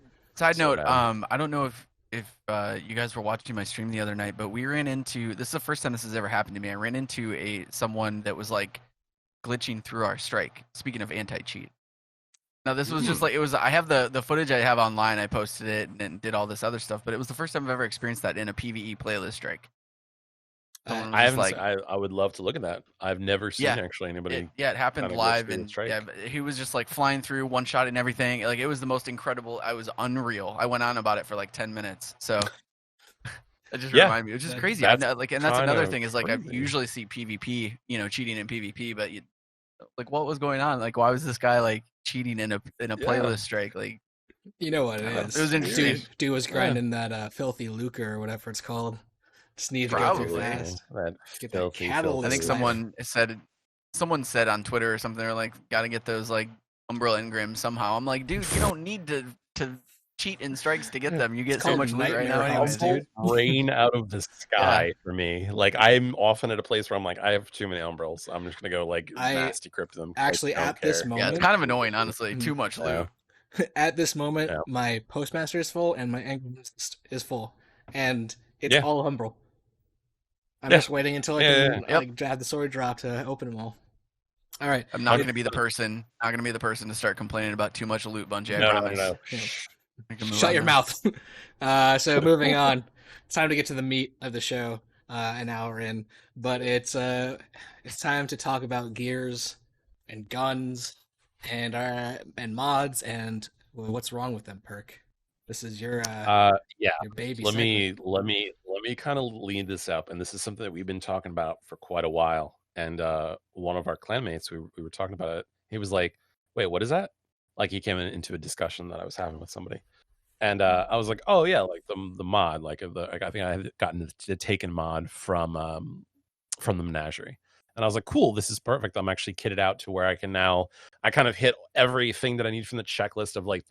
I don't know if you guys were watching my stream the other night, but we ran into, this is the first time this has ever happened to me. I ran into someone that was like glitching through our strike. Speaking of anti-cheat. Now this was just like, I have the footage I have online. I posted it and did all this other stuff, but it was the first time I've ever experienced that in a PvE playlist strike. I would love to look at that. I've never seen actually anybody. It happened live, and he was just like flying through, one shot and everything. Like it was the most incredible. I was unreal. I went on about it for like 10 minutes. So it just reminded me, which is crazy. And that's another thing is like I usually see PvP, cheating in PvP, but like what was going on? Like why was this guy like cheating in a playlist strike? Like You know what it It is. was interesting. Dude was grinding that filthy lucre or whatever it's called. Just need to go through Probably. fast. That Get that filthy, catalyst. I think filthy. someone said on Twitter or something, they're like, gotta get those like Umbral Engrams somehow. I'm like, dude, you don't need to cheat in strikes to get them. You It's get so called much loot right Nightmare now anyways, House, dude. Rain out of the sky for me. Like I'm often at a place where I'm like, I have too many umbrals. I'm just gonna go like I nasty crypt them. actually I don't at this care. Yeah, it's moment, kind of annoying, honestly. Too much Yeah. loot. at this moment, Yeah. my postmaster is full and my Engram is full, and it's Yeah. all Umbral. I'm Yeah. just waiting until I Yeah, can like have the sword drop to open them all. All right, I'm not gonna be the person. Not gonna be the person to start complaining about too much loot, Bungie. I promise. No. Yeah. We can move Shut on your now. mouth. So moving on, it's time to get to the meat of the show. An hour in, but it's time to talk about gears and guns and mods and what's wrong with them. Perk, this is your Yeah. your baby. Let segment. me kind of lead this up, and this is something that we've been talking about for quite a while. And one of our clanmates, we were talking about it. He was like, "Wait, what is that?" Like he came into a discussion that I was having with somebody, and I was like, "Oh yeah, like the mod, like I think I had gotten the Taken mod from the Menagerie." And I was like, "Cool, this is perfect. I'm actually kitted out to where I can now. I kind of hit everything that I need from the checklist of like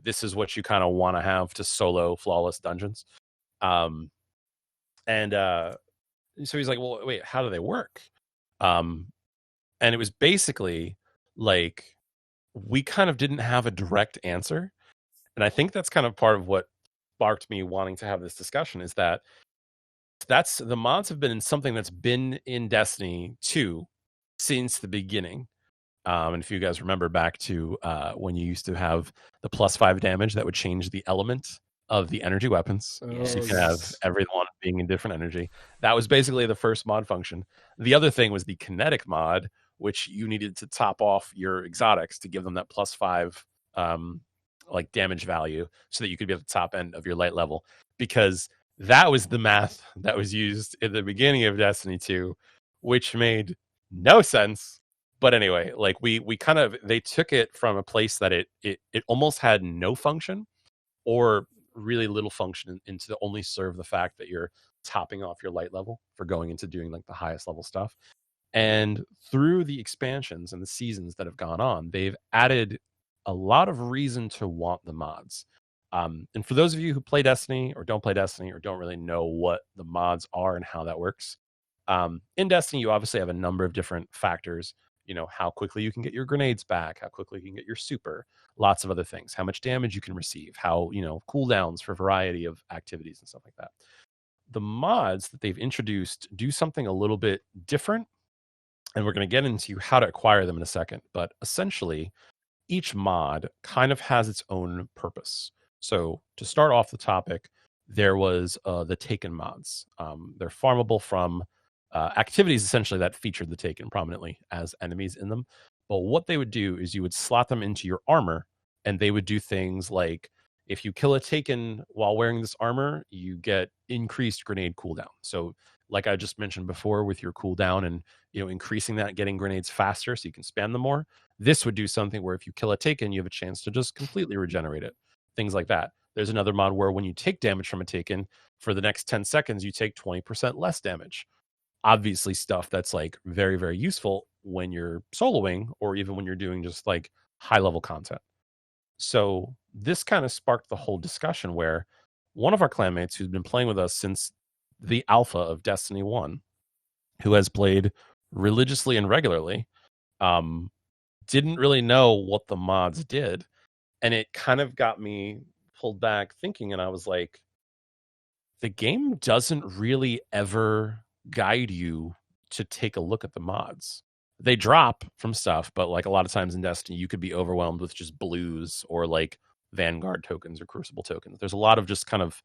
this is what you kind of want to have to solo flawless dungeons." Um, and so he's like, "Well, wait, how do they work?" Um, and it was basically like we kind of didn't have a direct answer, and I think that's kind of part of what sparked me wanting to have this discussion is that that's the mods have been in something that's been in Destiny 2 since the beginning. And if you guys remember back to when you used to have the +5 damage that would change the element of the energy weapons. Oh, So you can yes. have everyone being in different energy. That was basically the first mod function. The other thing was the kinetic mod, which you needed to top off your exotics to give them that +5 like damage value so that you could be at the top end of your light level. Because that was the math that was used in the beginning of Destiny 2, which made no sense. But anyway, like we kind of they took it from a place that it almost had no function or really little function and to only serve the fact that you're topping off your light level for going into doing like the highest level stuff. And through the expansions and the seasons that have gone on, they've added a lot of reason to want the mods. And for those of you who play Destiny or don't play Destiny or don't really know what the mods are and how that works, in Destiny, you obviously have a number of different factors. You know, how quickly you can get your grenades back, how quickly you can get your super, lots of other things, how much damage you can receive, how, cooldowns for a variety of activities and stuff like that. The mods that they've introduced do something a little bit different, and we're going to get into how to acquire them in a second. But essentially, each mod kind of has its own purpose. So to start off the topic, there was the Taken mods. They're farmable from activities essentially that featured the Taken prominently as enemies in them. But what they would do is you would slot them into your armor, and they would do things like if you kill a Taken while wearing this armor, you get increased grenade cooldown. So like I just mentioned before with your cooldown and increasing that, getting grenades faster so you can spam them more. This would do something where if you kill a Taken, you have a chance to just completely regenerate it. Things like that. There's another mod where when you take damage from a Taken, for the next 10 seconds, you take 20% less damage. Obviously, stuff that's like very, very useful when you're soloing or even when you're doing just like high level content. So this kind of sparked the whole discussion where one of our clanmates who's been playing with us since the alpha of Destiny 1, who has played religiously and regularly, didn't really know what the mods did. And it kind of got me pulled back thinking, and I was like, the game doesn't really ever guide you to take a look at the mods. They drop from stuff, but like a lot of times in Destiny, you could be overwhelmed with just blues or like Vanguard tokens or Crucible tokens. There's a lot of just kind of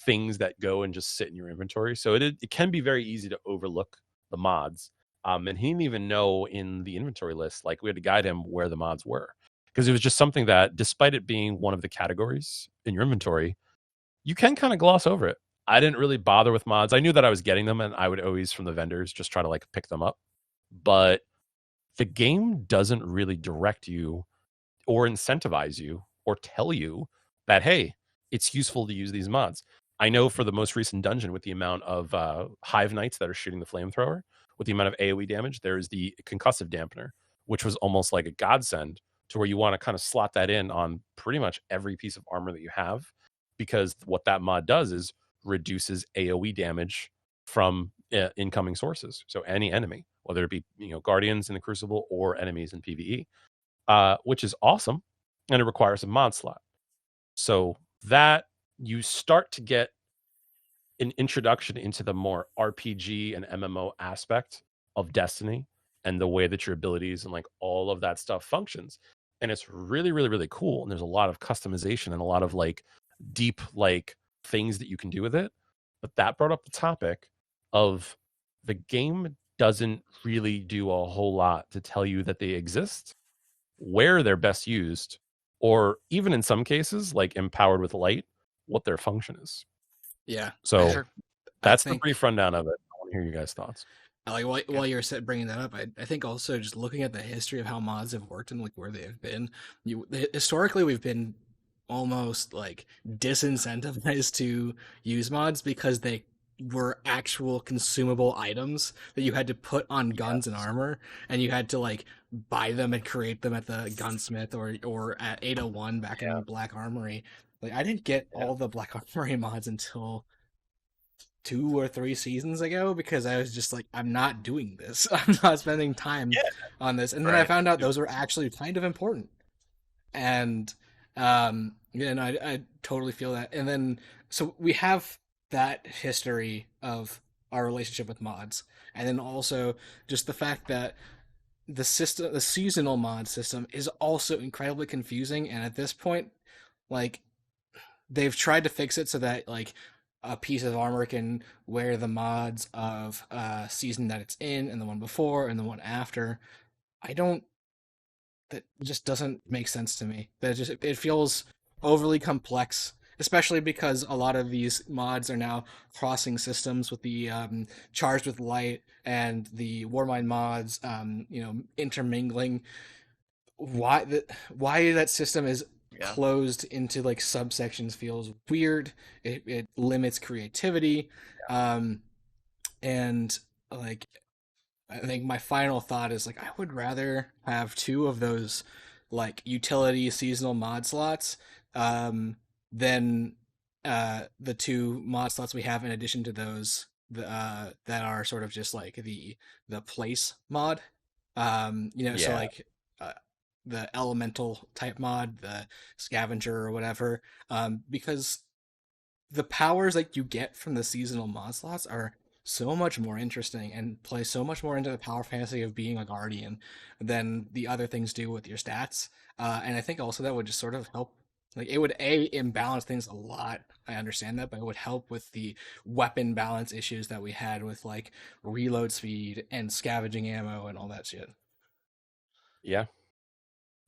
things that go and just sit in your inventory. So it can be very easy to overlook the mods. And he didn't even know in the inventory list, like we had to guide him where the mods were. Because it was just something that, despite it being one of the categories in your inventory, you can kind of gloss over it. I didn't really bother with mods. I knew that I was getting them, and I would always, from the vendors, just try to like pick them up. But the game doesn't really direct you or incentivize you or tell you that, hey, it's useful to use these mods. I know for the most recent dungeon, with the amount of Hive Knights that are shooting the flamethrower, with the amount of AoE damage, there is the concussive dampener, which was almost like a godsend, to where you want to kind of slot that in on pretty much every piece of armor that you have, because what that mod does is reduces AoE damage from incoming sources. So any enemy, whether it be guardians in the Crucible or enemies in PvE, which is awesome, and it requires a mod slot. So that you start to get an introduction into the more RPG and MMO aspect of Destiny and the way that your abilities and like all of that stuff functions. And it's really, really, really cool. And there's a lot of customization and a lot of like deep like things that you can do with it. But that brought up the topic of the game doesn't really do a whole lot to tell you that they exist, where they're best used, or even in some cases, like Empowered with Light, what their function is. Yeah. So Sure. that's the brief rundown of it. I want to hear you guys' thoughts. Like while you're bringing that up, I think also just looking at the history of how mods have worked and like where they have been, historically we've been almost like disincentivized to use mods because they were actual consumable items that you had to put on guns and armor, and you had to like buy them and create them at the gunsmith or at 801 back in Black Armory. Like I didn't get all the Black Armory mods until 2 or 3 seasons ago, because I was just like, I'm not doing this. I'm not spending time on this. And then I found out those were actually kind of important. And I totally feel that. And then so we have that history of our relationship with mods, and then also just the fact that the seasonal mod system is also incredibly confusing. And at this point, like, they've tried to fix it so that like a piece of armor can wear the mods of season that it's in, and the one before and the one after. That just doesn't make sense to me. It feels overly complex, especially because a lot of these mods are now crossing systems with the Charged with Light and the Warmind mods, intermingling. Why that system is closed into like subsections feels weird. It limits creativity, and like I think my final thought is like I would rather have 2 of those like utility seasonal mod slots than the 2 mod slots we have in addition to those that are sort of just like the place mod. So like the elemental type mod, the scavenger or whatever, because the powers that you get from the seasonal mod slots are so much more interesting and play so much more into the power fantasy of being a guardian than the other things do with your stats. And I think also that would just sort of help. Like it would imbalance things a lot. I understand that, but it would help with the weapon balance issues that we had with like reload speed and scavenging ammo and all that shit. Yeah.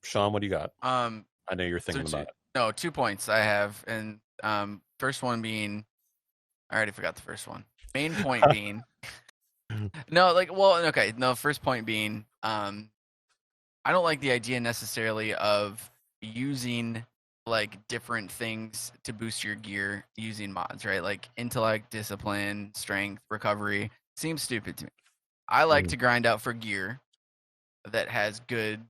Sean, what do you got? I know you're thinking about it. No, 2 points I have, and first one being, I already forgot the first one. Main point being, first point being, I don't like the idea necessarily of using like different things to boost your gear using mods, right? Like intellect, discipline, strength, recovery. Seems stupid to me. I like to grind out for gear that has good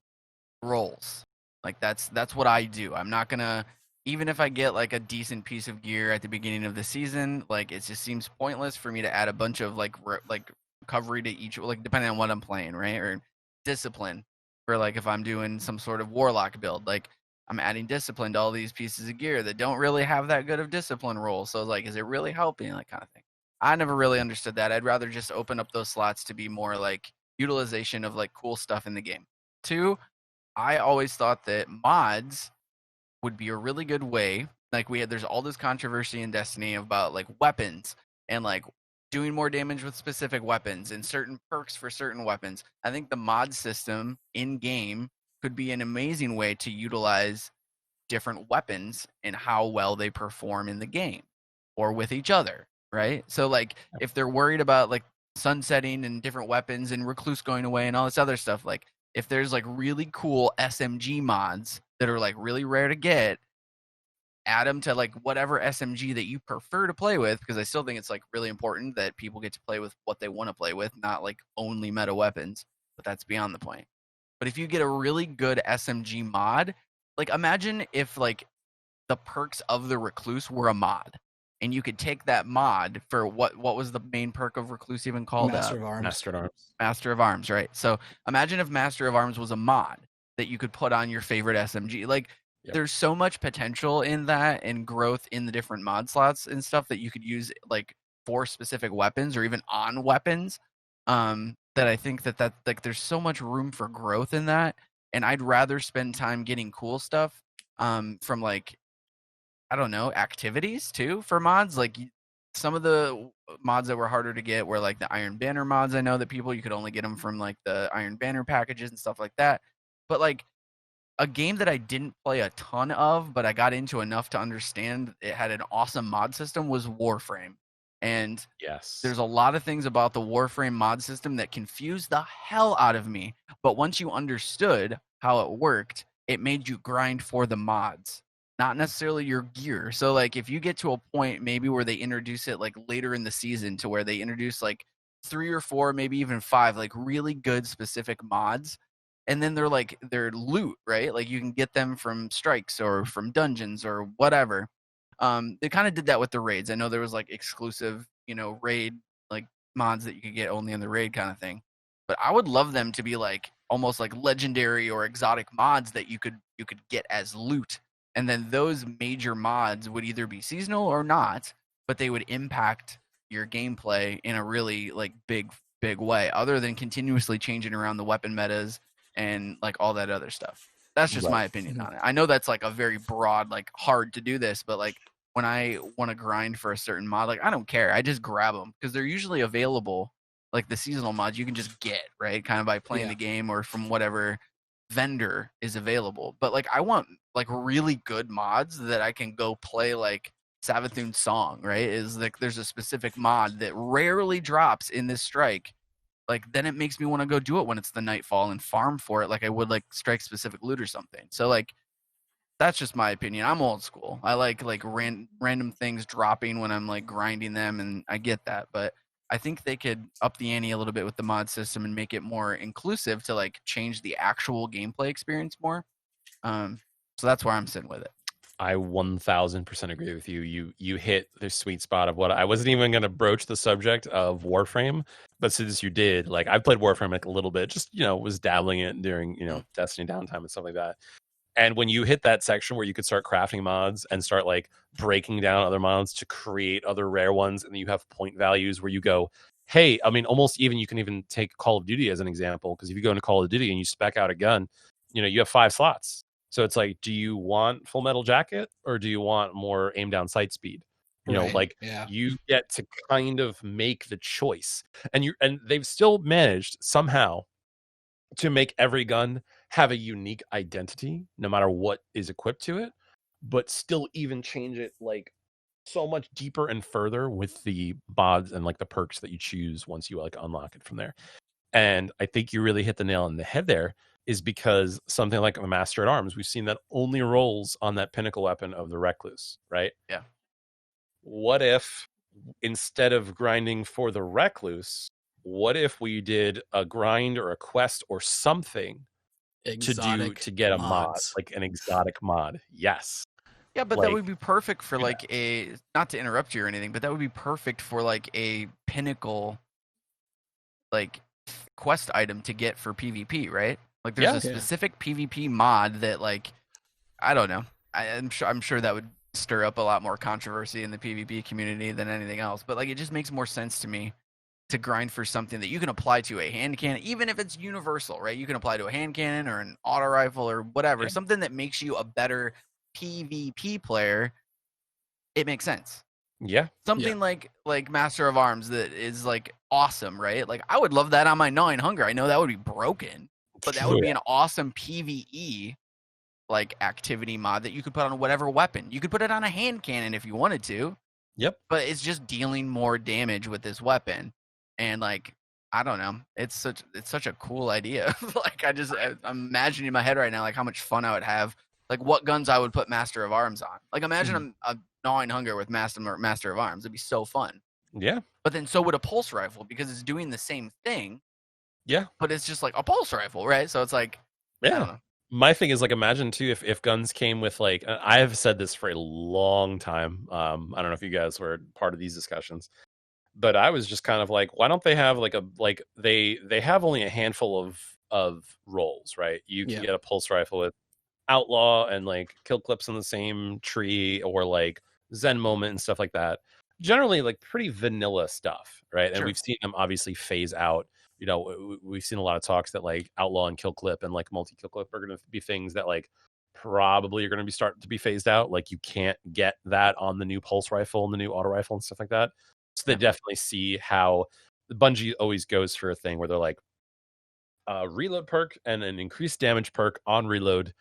rolls. Like that's what I do. I'm not gonna, even if I get like a decent piece of gear at the beginning of the season, like it just seems pointless for me to add a bunch of like recovery to each, like depending on what I'm playing, right? Or discipline for like if I'm doing some sort of warlock build, like I'm adding discipline to all these pieces of gear that don't really have that good of discipline rolls. So like, is it really helping? Like kind of thing. I never really understood that. I'd rather just open up those slots to be more like utilization of like cool stuff in the game. 2, I always thought that mods would be a really good way. Like there's all this controversy in Destiny about like weapons and like doing more damage with specific weapons and certain perks for certain weapons. I think the mod system in game could be an amazing way to utilize different weapons and how well they perform in the game or with each other, right? So like if they're worried about like sunsetting and different weapons and recluse going away and all this other stuff, like if there's like really cool SMG mods that are like really rare to get, add them to like whatever SMG that you prefer to play with, because I still think it's like really important that people get to play with what they want to play with, not like only meta weapons, but that's beyond the point. But if you get a really good SMG mod, like imagine if like the perks of the Recluse were a mod, and you could take that mod for what was the main perk of Recluse even called? Master of Arms. Master at Arms. Master of Arms, right? So imagine if Master of Arms was a mod that you could put on your favorite SMG. Like, Yep. there's so much potential in that and growth in the different mod slots and stuff that you could use like for specific weapons or even on weapons. That I think that like there's so much room for growth in that, and I'd rather spend time getting cool stuff from like, I don't know, activities too for mods. Like some of the mods that were harder to get were like the Iron Banner mods. I know that people, you could only get them from like the Iron Banner packages and stuff like that. But like a game that I didn't play a ton of, but I got into enough to understand it had an awesome mod system was Warframe. And Yes. there's a lot of things about the Warframe mod system that confused the hell out of me. But once you understood how it worked, it made you grind for the mods, not necessarily your gear. So like if you get to a point maybe where they introduce it like later in the season to where they introduce like 3 or 4, maybe even 5 like really good specific mods, and then they're loot, right? Like you can get them from strikes or from dungeons or whatever. They kind of did that with the raids. I know there was like exclusive, raid like mods that you could get only in the raid kind of thing. But I would love them to be like almost like legendary or exotic mods that you could get as loot. And then those major mods would either be seasonal or not, but they would impact your gameplay in a really like big way, other than continuously changing around the weapon metas and like all that other stuff. That's just my opinion on it. I know that's like a very broad, like hard to do this, but like when I want to grind for a certain mod, like I don't care. I just grab them because they're usually available. Like the seasonal mods you can just get, right? Kind of by playing the game or from whatever vendor is available. But like I want like really good mods that I can go play, like Savathun's song, right? Is like there's a specific mod that rarely drops in this strike. Like then it makes me want to go do it when it's the nightfall and farm for it like I would like strike specific loot or something. So like that's just my opinion. I'm old school. I like random things dropping when I'm like grinding them, and I get that. But I think they could up the ante a little bit with the mod system and make it more inclusive to like change the actual gameplay experience more. So that's where I'm sitting with it. I 1000% agree with you. You hit the sweet spot of what I wasn't even going to broach the subject of Warframe, but since you did, like I've played Warframe like a little bit, just was dabbling it during Destiny downtime and stuff like that. And when you hit that section where you could start crafting mods and start like breaking down other mods to create other rare ones, and then you have point values where you go, hey, I mean, almost even you can even take Call of Duty as an example, because if you go into Call of Duty and you spec out a gun, you have 5 slots. So it's like, do you want Full Metal Jacket or do you want more aim down sight speed? You get to kind of make the choice, and they've still managed somehow to make every gun have a unique identity, no matter what is equipped to it, but still even change it like so much deeper and further with the mods and like the perks that you choose once you like unlock it from there. And I think you really hit the nail on the head there, is because something like a Master at Arms, we've seen that only rolls on that pinnacle weapon of the Recluse, right? Yeah. What if instead of grinding for the Recluse, what if we did a grind or a quest or something to get a mod, like an exotic mod? Yes. Yeah, but that would be perfect for like a, not to interrupt you or anything, but that would be perfect for like a pinnacle like quest item to get for PvP, right? Like there's a specific PvP mod that like, I don't know. I'm sure that would stir up a lot more controversy in the PvP community than anything else, but like it just makes more sense to me to grind for something that you can apply to a hand cannon, even if it's universal, right? You can apply to a hand cannon or an auto rifle or whatever, something that makes you a better PvP player. It makes sense. Yeah. Something like Master of Arms that is like awesome, right? Like I would love that on my Gnawing Hunger. I know that would be broken, but that would be an awesome PvE like activity mod that you could put on whatever weapon. You could put it on a hand cannon if you wanted to. Yep. But it's just dealing more damage with this weapon. And like, I don't know. It's such a cool idea. Like I'm imagining in my head right now like how much fun I would have like what guns I would put Master of Arms on. Like imagine I'm gnawing hunger with Master of Arms. It'd be so fun. Yeah. But then so would a pulse rifle because it's doing the same thing. Yeah. But it's just like a pulse rifle, right? So it's like, I don't know. My thing is like, imagine too if guns came with like, I have said this for a long time. I don't know if you guys were part of these discussions, but I was just kind of like, why don't they have like they have only a handful of roles, right? You can get a pulse rifle with outlaw and like kill clips in the same tree, or like Zen moment and stuff like that. Generally like pretty vanilla stuff, right? And we've seen them obviously phase out. You know, we've seen a lot of talks that like outlaw and kill clip and like multi kill clip are going to be things that like probably are going to be starting to be phased out. Like you can't get that on the new pulse rifle and the new auto rifle and stuff like that. So they definitely see how the Bungie always goes for a thing where they're like, reload perk and an increased damage perk on reload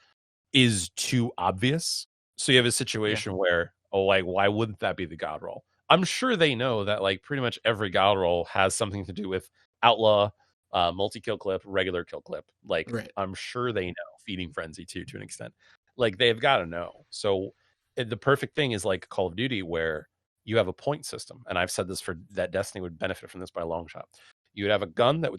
is too obvious. So you have a situation where, oh, like, why wouldn't that be the god roll? I'm sure they know that like pretty much every god roll has something to do with outlaw, multi-kill clip, regular kill clip. Like I'm sure they know. Feeding frenzy too, to an extent. Like they've got to know. So the perfect thing is like Call of Duty, where you have a point system. And I've said this for that Destiny would benefit from this by a long shot. You would have a gun that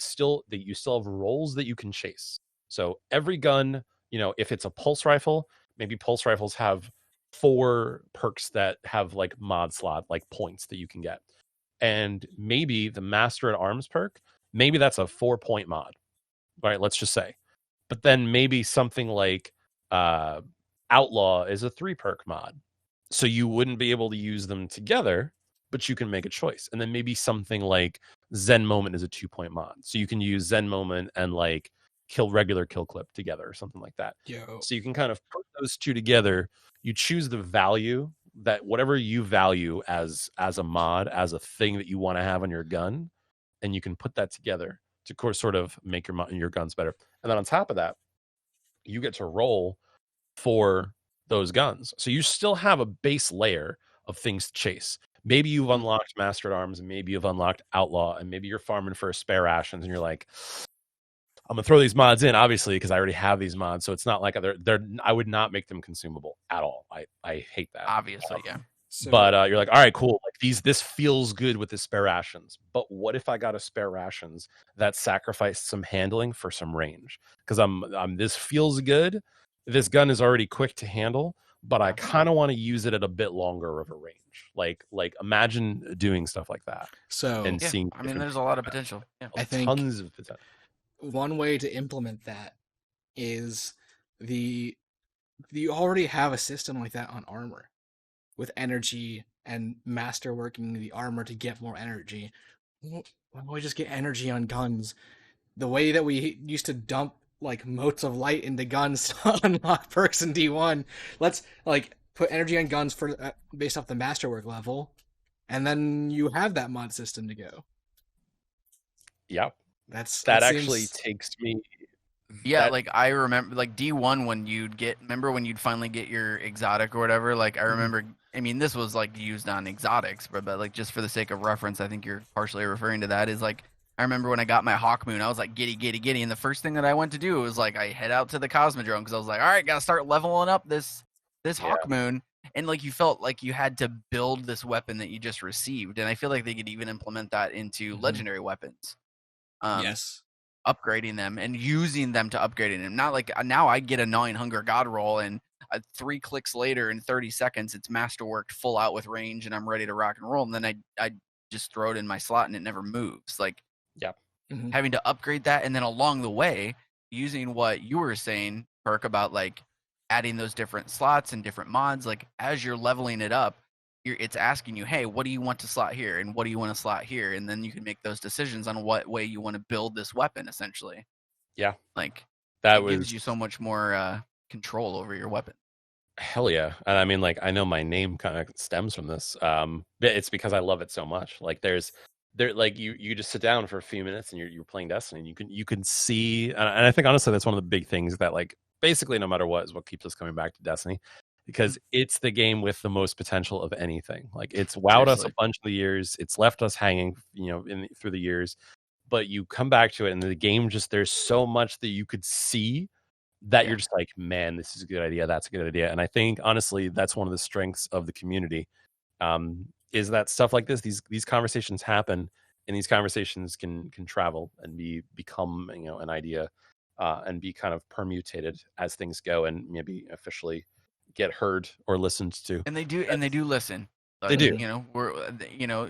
you still have rolls that you can chase. So every gun, you know, if it's a pulse rifle, maybe pulse rifles have 4 perks that have like mod slot, like points that you can get. And maybe the Master at Arms perk, maybe that's a 4-point mod, right? Let's just say. But then maybe something like Outlaw is a 3 perk mod. So you wouldn't be able to use them together, but you can make a choice. And then maybe something like Zen Moment is a 2-point mod. So you can use Zen Moment and like regular kill clip together or something like that. So you can kind of put those two together. You choose the value that whatever you value as a mod, as a thing that you want to have on your gun, and you can put that together to sort of make your guns better. And then on top of that, you get to roll for those guns. So you still have a base layer of things to chase. Maybe you've unlocked Master at Arms, and maybe you've unlocked Outlaw, and maybe you're farming for spare rations, and you're like, I'm gonna throw these mods in, obviously, because I already have these mods. So it's not like they're I would not make them consumable at all. I hate that. Obviously, yeah. So, but you're like, all right, cool. Like this feels good with the spare rations. But what if I got a spare rations that sacrificed some handling for some range? Because this feels good. This gun is already quick to handle, but I kind of want to use it at a bit longer of a range. Like imagine doing stuff like that. So and seeing. I mean, there's a lot of potential. Yeah. I think tons of potential. One way to implement that is you already have a system like that on armor, with energy and master working the armor to get more energy. Why don't we just get energy on guns? The way that we used to dump like motes of light into guns to unlock perks in D1, let's like put energy on guns for based off the masterwork level, and then you have that mod system to go. Yep. That actually takes me. Yeah, like I remember, like D1 when when you'd finally get your exotic or whatever. Like I remember, I mean, this was like used on exotics, but like just for the sake of reference, I think you're partially referring to that. Is like I remember when I got my Hawk Moon, I was like giddy, and the first thing that I went to do was like I head out to the Cosmodrome because I was like, all right, gotta start leveling up this Hawk Moon, and like you felt like you had to build this weapon that you just received, and I feel like they could even implement that into legendary weapons. Yes. Upgrading them and using them to upgrading them. Not like now I get a gnawing hunger god roll and 3 clicks later in 30 seconds it's masterworked full out with range and I'm ready to rock and roll, and then I just throw it in my slot and it never moves. Like having to upgrade that, and then along the way using what you were saying, Perk, about like adding those different slots and different mods. Like as you're leveling it up, it's asking you, hey, what do you want to slot here and what do you want to slot here, and then you can make those decisions on what way you want to build this weapon, essentially. Like that gives you so much more control over your weapon. Hell yeah. And I mean, like, I know my name kind of stems from this. It's because I love it so much. Like like you just sit down for a few minutes and you're playing Destiny, and you can see, and I think honestly that's one of the big things that like basically no matter what is what keeps us coming back to Destiny, because it's the game with the most potential of anything. Like it's wowed us a bunch of the years. It's left us hanging, through the years, but you come back to it and the game there's so much that you could see that you're just like, man, this is a good idea. That's a good idea. And I think honestly, that's one of the strengths of the community. Is that stuff like this, these conversations happen, and these conversations can travel and become an idea, and be kind of permutated as things go, and maybe officially get heard or listened to. And they do listen. They do. We're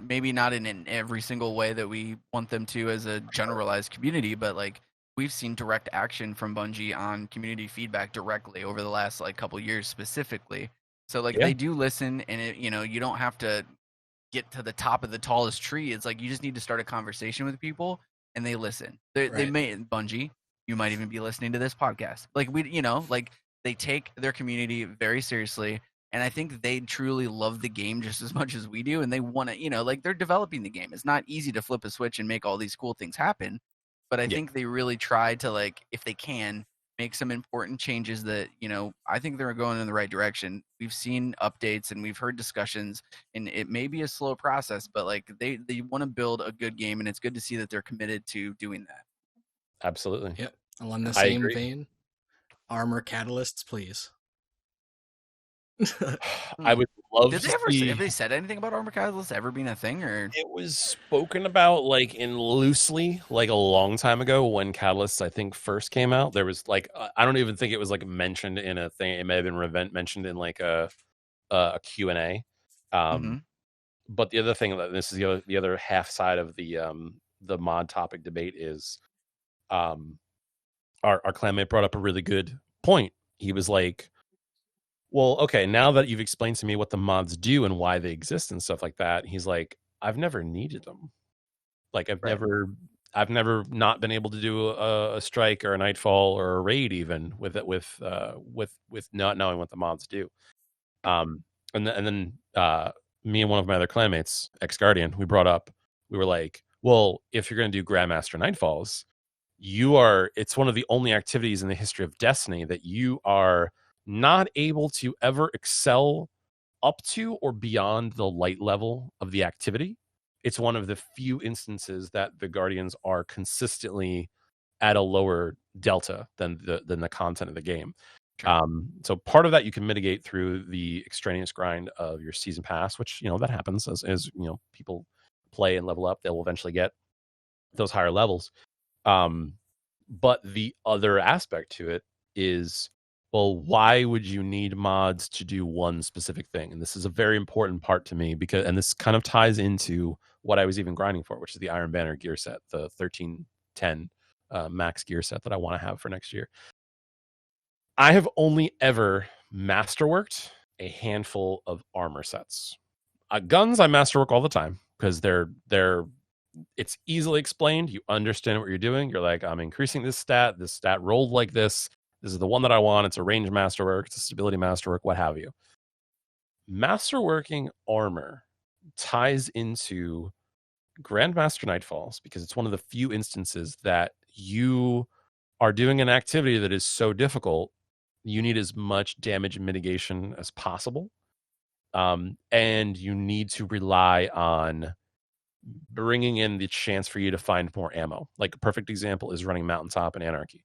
maybe not in every single way that we want them to as a generalized community, but like we've seen direct action from Bungie on community feedback directly over the last like couple years specifically. So like they do listen, and you don't have to get to the top of the tallest tree. It's like you just need to start a conversation with people, and they listen. They may Bungie. You might even be listening to this podcast. Like they take their community very seriously, and I think they truly love the game just as much as we do, and they want to, like they're developing the game. It's not easy to flip a switch and make all these cool things happen, but I think they really try to, like, if they can, make some important changes that, I think they're going in the right direction. We've seen updates and we've heard discussions, and it may be a slow process, but like they want to build a good game, and it's good to see that they're committed to doing that. Absolutely. Yep. Along the same vein, armor catalysts, please. I would love Did to they ever see. have they said anything about armor catalysts ever being a thing, or it was spoken about like in loosely, like a long time ago when catalysts I think first came out. There was like I don't even think it was like mentioned in a thing. It may have been mentioned in like a Q&A. But the other thing, that this is the other half side of the mod topic debate, is our clanmate brought up a really good point. He was like, well, okay, now that you've explained to me what the mods do and why they exist and stuff like that, he's like, I've never needed them. Like I've never not been able to do a strike or a nightfall or a raid even with not knowing what the mods do. And then me and one of my other clanmates, ex-Guardian, we were like, well, if you're going to do Grandmaster Nightfalls, it's one of the only activities in the history of Destiny that you are not able to ever excel up to or beyond the light level of the activity. It's one of the few instances that the Guardians are consistently at a lower delta than the content of the game. So part of that you can mitigate through the extraneous grind of your season pass, which that happens as people play and level up. They will eventually get those higher levels. But the other aspect to it is, well, why would you need mods to do one specific thing? And this is a very important part to me, and this kind of ties into what I was even grinding for, which is the Iron Banner gear set, the 1310 max gear set that I want to have for next year. I have only ever masterworked a handful of armor sets. Guns I masterwork all the time because it's easily explained. You understand what you're doing. You're like, I'm increasing this stat. This stat rolled like this. This is the one that I want. It's a range masterwork. It's a stability masterwork, what have you. Masterworking armor ties into Grandmaster Nightfalls because it's one of the few instances that you are doing an activity that is so difficult, you need as much damage mitigation as possible. And you need to rely on bringing in the chance for you to find more ammo. Like a perfect example is running Mountaintop and Anarchy.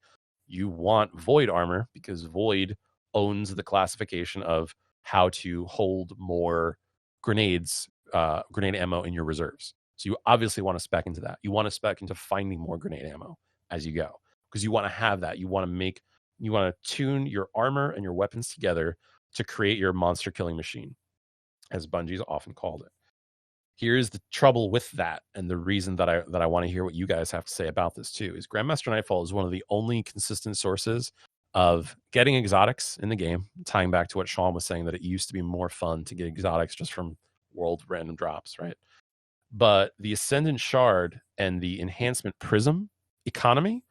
You want Void armor because Void owns the classification of how to hold more grenade ammo in your reserves. So you obviously want to spec into that. You want to spec into finding more grenade ammo as you go because you want to have that. You want to tune your armor and your weapons together to create your monster killing machine, as Bungie's often called it. Here's the trouble with that, and the reason that I want to hear what you guys have to say about this too is Grandmaster Nightfall is one of the only consistent sources of getting exotics in the game, tying back to what Sean was saying, that it used to be more fun to get exotics just from world random drops, right? But the Ascendant Shard and the Enhancement Prism economy,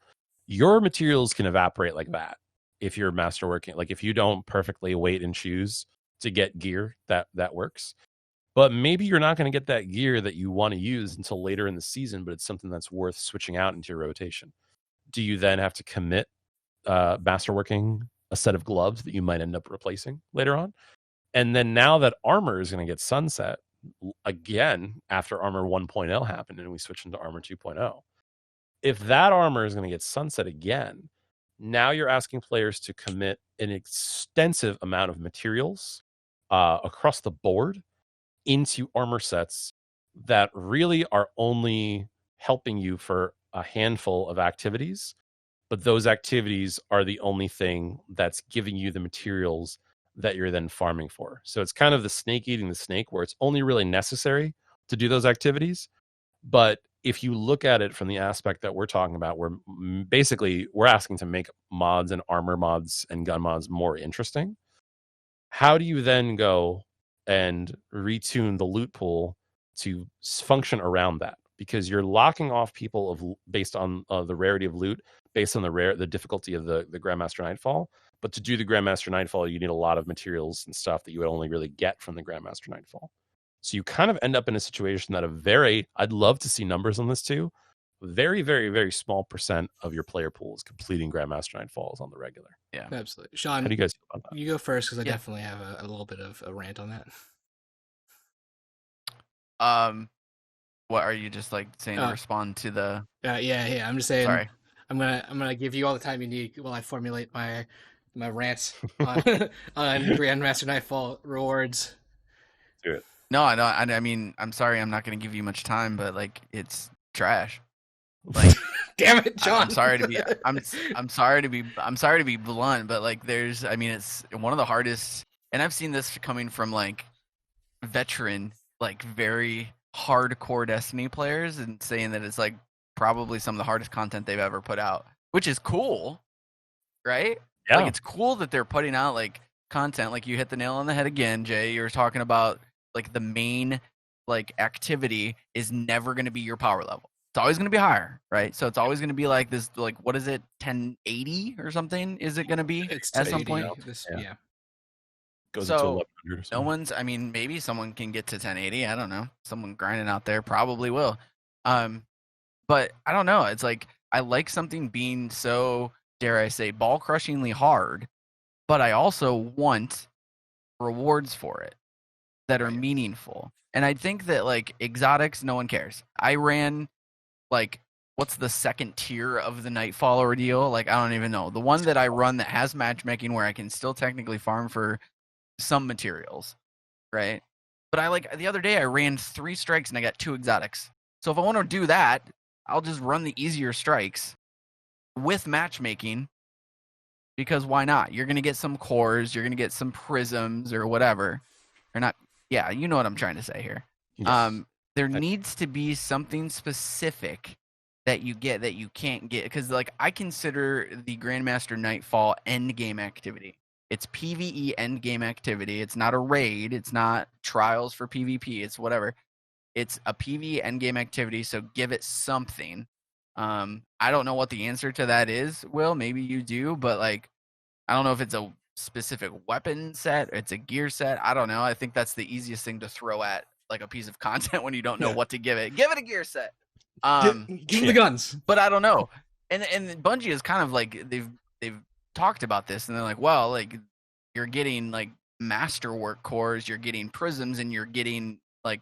your materials can evaporate like that if you're masterworking. Like if you don't perfectly wait and choose to get gear that works. But maybe you're not going to get that gear that you want to use until later in the season, but it's something that's worth switching out into your rotation. Do you then have to commit masterworking a set of gloves that you might end up replacing later on? And then now that armor is going to get sunset again after armor 1.0 happened and we switched into armor 2.0, if that armor is going to get sunset again, Now you're asking players to commit an extensive amount of materials across the board into armor sets that really are only helping you for a handful of activities, but those activities are the only thing that's giving you the materials that you're then farming for. So it's kind of the snake eating the snake, where it's only really necessary to do those activities. But if you look at it from the aspect that we're talking about, where basically we're asking to make mods and armor mods and gun mods more interesting, how do you then go and retune the loot pool to function around that? Because you're locking off people based on the rarity of loot, based on the difficulty of the Grandmaster Nightfall. But to do the Grandmaster Nightfall, you need a lot of materials and stuff that you would only really get from the Grandmaster Nightfall. So you kind of end up in a situation that I'd love to see numbers on this too. Very, very, very small percent of your player pool is completing Grandmaster Nightfalls on the regular. Yeah, absolutely. Sean, how do you guys feel about that? You go first, because I definitely have a little bit of a rant on that. What are you just like saying to respond to the? Yeah. I'm just saying. Sorry. I'm gonna give you all the time you need while I formulate my rants on Grandmaster Nightfall rewards. Do it. No, I don't. I mean, I'm sorry, I'm not gonna give you much time, but like, it's trash. Like, damn it, John. I'm sorry to be. I'm sorry to be. I'm sorry to be blunt, but like, it's one of the hardest, and I've seen this coming from like veteran, like very hardcore Destiny players, and saying that it's like probably some of the hardest content they've ever put out, which is cool, right? Yeah. Like, it's cool that they're putting out like content. Like, you hit the nail on the head again, Jay. You were talking about like the main like activity is never going to be your power level. It's always going to be higher, right? So it's always going to be like this, like, what is it, 1080 or something? Is it going to be at some point? Yeah. Goes so to 1100 or something. No one's. I mean, maybe someone can get to 1080. I don't know. Someone grinding out there probably will. But I don't know. It's like, I like something being so, dare I say, ball crushingly hard, but I also want rewards for it that are meaningful. And I think that like exotics, no one cares. I ran like, what's the second tier of the Nightfall ordeal? Like, I don't even know. The one that I run that has matchmaking where I can still technically farm for some materials, right? But I like, the other day I ran 3 strikes and I got 2 exotics. So if I want to do that, I'll just run the easier strikes with matchmaking, because why not? You're going to get some cores, you're going to get some prisms or whatever. Or not. Yeah, you know what I'm trying to say here. Yes. There needs to be something specific that you get that you can't get, because like, I consider the Grandmaster Nightfall end game activity. It's PvE end game activity. It's not a raid. It's not trials for PvP. It's whatever. It's a PvE end game activity. So give it something. I don't know what the answer to that is, Will. Maybe you do, but like, I don't know if it's a specific weapon set, it's a gear set. I don't know. I think that's the easiest thing to throw at like a piece of content when you don't know what to give it. Give it a gear set. Give them the guns. But I don't know. And Bungie is kind of like, they've talked about this, and they're like, well, like, you're getting like masterwork cores, you're getting prisms, and you're getting like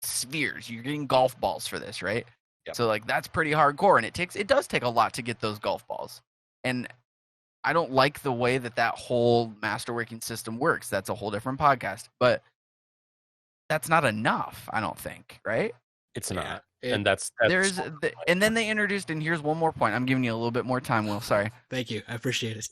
spheres, you're getting golf balls for this, right? Yep. So like, that's pretty hardcore, and it does take a lot to get those golf balls. And I don't like the way that whole masterworking system works. That's a whole different podcast, but that's not enough, I don't think, right? It's not. And that's and then they introduced, and here's one more point. I'm giving you a little bit more time, Will. Sorry. Thank you. I appreciate it.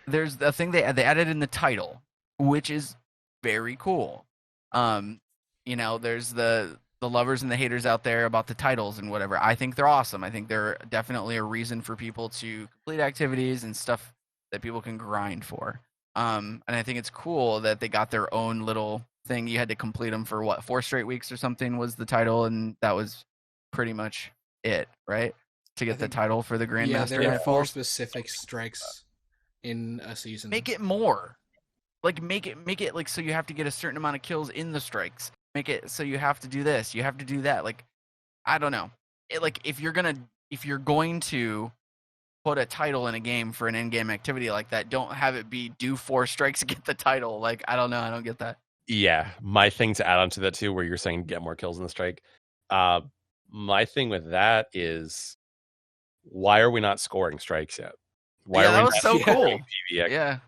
There's a thing they added in the title, which is very cool. You know, there's the lovers and the haters out there about the titles and whatever. I think they're awesome. I think they're definitely a reason for people to complete activities and stuff that people can grind for. And I think it's cool that they got their own little thing. You had to complete them for 4 straight weeks or something was the title, and that was pretty much it, right? To get the title for the Grandmaster. Yeah, there are 4 specific strikes in a season. Make it more. Like, make it like, so you have to get a certain amount of kills in the strikes. Make it so you have to do this, you have to do that. Like, I don't know. Like, if you're going to put a title in a game for an end game activity like that, don't have it be do 4 strikes to get the title. Like, I don't know. I don't get that. Yeah, my thing to add on to that too, where you're saying get more kills in the strike. My thing with that is, why are we not scoring strikes yet? Why Yeah, are that we was not so scoring cool. PvX? Yeah,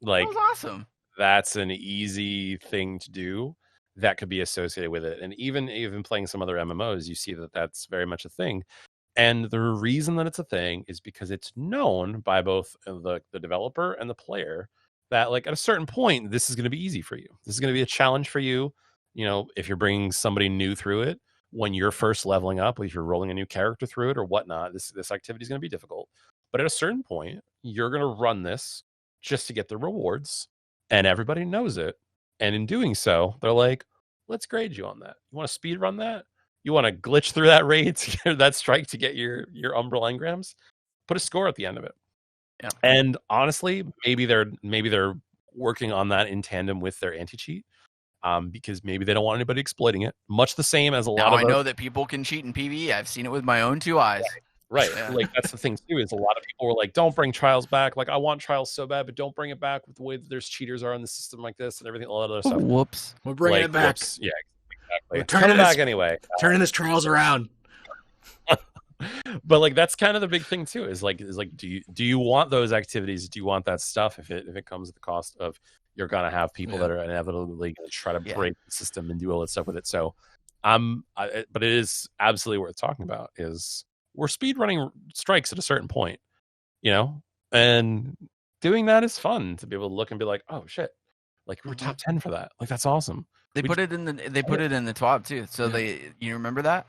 Like, that was awesome. that's an easy thing to do that could be associated with it. And even playing some other MMOs, you see that that's very much a thing. And the reason that it's a thing is because it's known by both the developer and the player that, like, at a certain point, this is going to be easy for you. This is going to be a challenge for you. You know, if you're bringing somebody new through it, when you're first leveling up, if you're rolling a new character through it or whatnot, this activity is going to be difficult. But at a certain point, you're going to run this just to get the rewards, and everybody knows it. And in doing so, they're like, let's grade you on that. You want to speed run that? You want to glitch through that raid to get that strike to get your umbral engrams? Put a score at the end of it. Yeah. And honestly, maybe they're working on that in tandem with their anti-cheat, because maybe they don't want anybody exploiting it. Much the same as a lot of I know that people can cheat in PvE. I've seen it with my own 2 eyes. Right. Yeah. Like, that's the thing too, is a lot of people were like, don't bring trials back. Like, I want trials so bad, but don't bring it back with the way that there's cheaters are in the system like this and everything, all that other stuff. Whoops. We're bringing Like, it back. whoops. Yeah, exactly. We're Turning back anyway. Turning this trials around. But like, that's kind of the big thing too, is like do you want those activities? Do you want that stuff if it comes at the cost of you're gonna have people that are inevitably gonna try to break the system and do all that stuff with it? So but it is absolutely worth talking about. Is we're speed running strikes at a certain point, you know, and doing that is fun to be able to look and be like, oh shit, like we're top 10 for that. Like, that's awesome. They put it in the TWAB too. So you remember that?